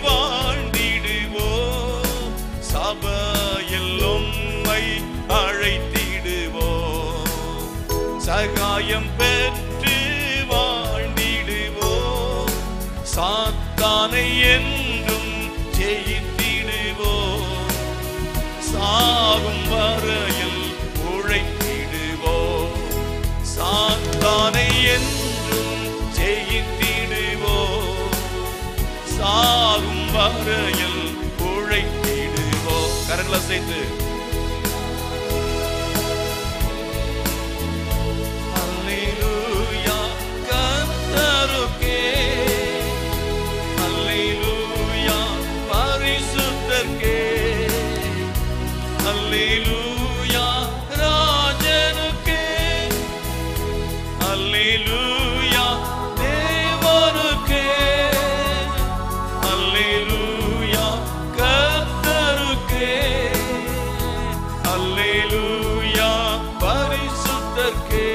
வாழ்ந்திடுவோம் சபையில் உம்மை அழைத்திடுவோம் சகாயம் பெற்று வாழ்ந்திடுவோம் சாத்தானை என்றும் ஜெயித்திடுவோம் சாகும் வரையில் உழைத்திடுவோம் சாத்தானை என்றும் ஜெயித்திடுவோம் சாகும் வரையில் உழைத்திடுவோம். கரங்களை சேர்த்து அல்லேலூயா கர்த்தருக்கே அல்லேலூயா பரிசுத்தர்க்கே அல்லேலூயா ராஜனுக்கே அல்லேலூயா தேவனுக்கே அல்லேலூயா கர்த்தருக்கே அல்லேலூயா பரிசுத்தர்க்கே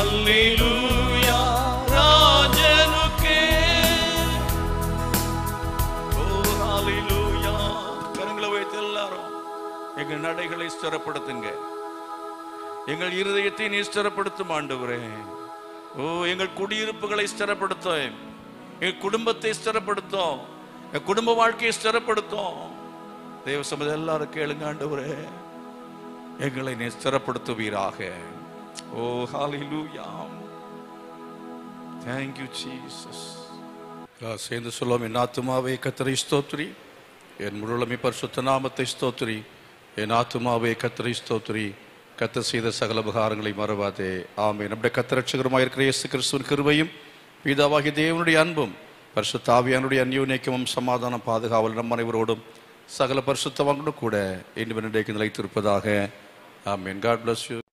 அல்லேலூயா ராஜனுக்கே. ஓ ஹalleluya. கரங்களை வைத்து எல்லாரும் எங்கள் நடைகளை ஸ்திரப்படுத்துங்க எங்கள் இருதயத்தை நீ ஸ்திரப்படுத்தும் ஆண்டவரே. ஓ எங்கள் குடியிருப்புகளை ஸ்திரப்படுத்தும் எங்கள் குடும்பத்தை ஸ்திரப்படுத்தும் எங்கள் குடும்ப வாழ்க்கையை ஸ்திரப்படுத்தும். தேவ சமூகம் எல்லாரும் கேளுங்க ஆண்டவரே எங்களை நீ ஸ்திரப்படுத்துவீராக. ஓ ஹalleluya. Thank you Jesus. சேர்ந்து சொல்லுவோம். என் ஆத்துமாவே கர்த்தரை ஸ்தோத்திரி என் முழுமை பரிசுத்த நாமத்தை ஸ்தோத்திரி என் ஆத்துமாவே கர்த்தரை ஸ்தோத்திரி கர்த்தர் செய்த சகல உபகாரங்களை மறவாதே. ஆமென். நம்முடைய கர்த்தர் ரட்சகருமாய் இருக்கிற இயேசு கிறிஸ்துவின் கிருபையும் பிதாவாகிய தேவனுடைய அன்பும் பரிசுத்த ஆவியானுடைய அந்யோன்யமும் சமாதானம் பாதுகாவல் நம் அனைவரோடும் சகல பரிசுத்தவான்களோடு கூட இன்றும் இன்றைக்கு நிலைத்திருப்பதாக. ஆமென். God bless you.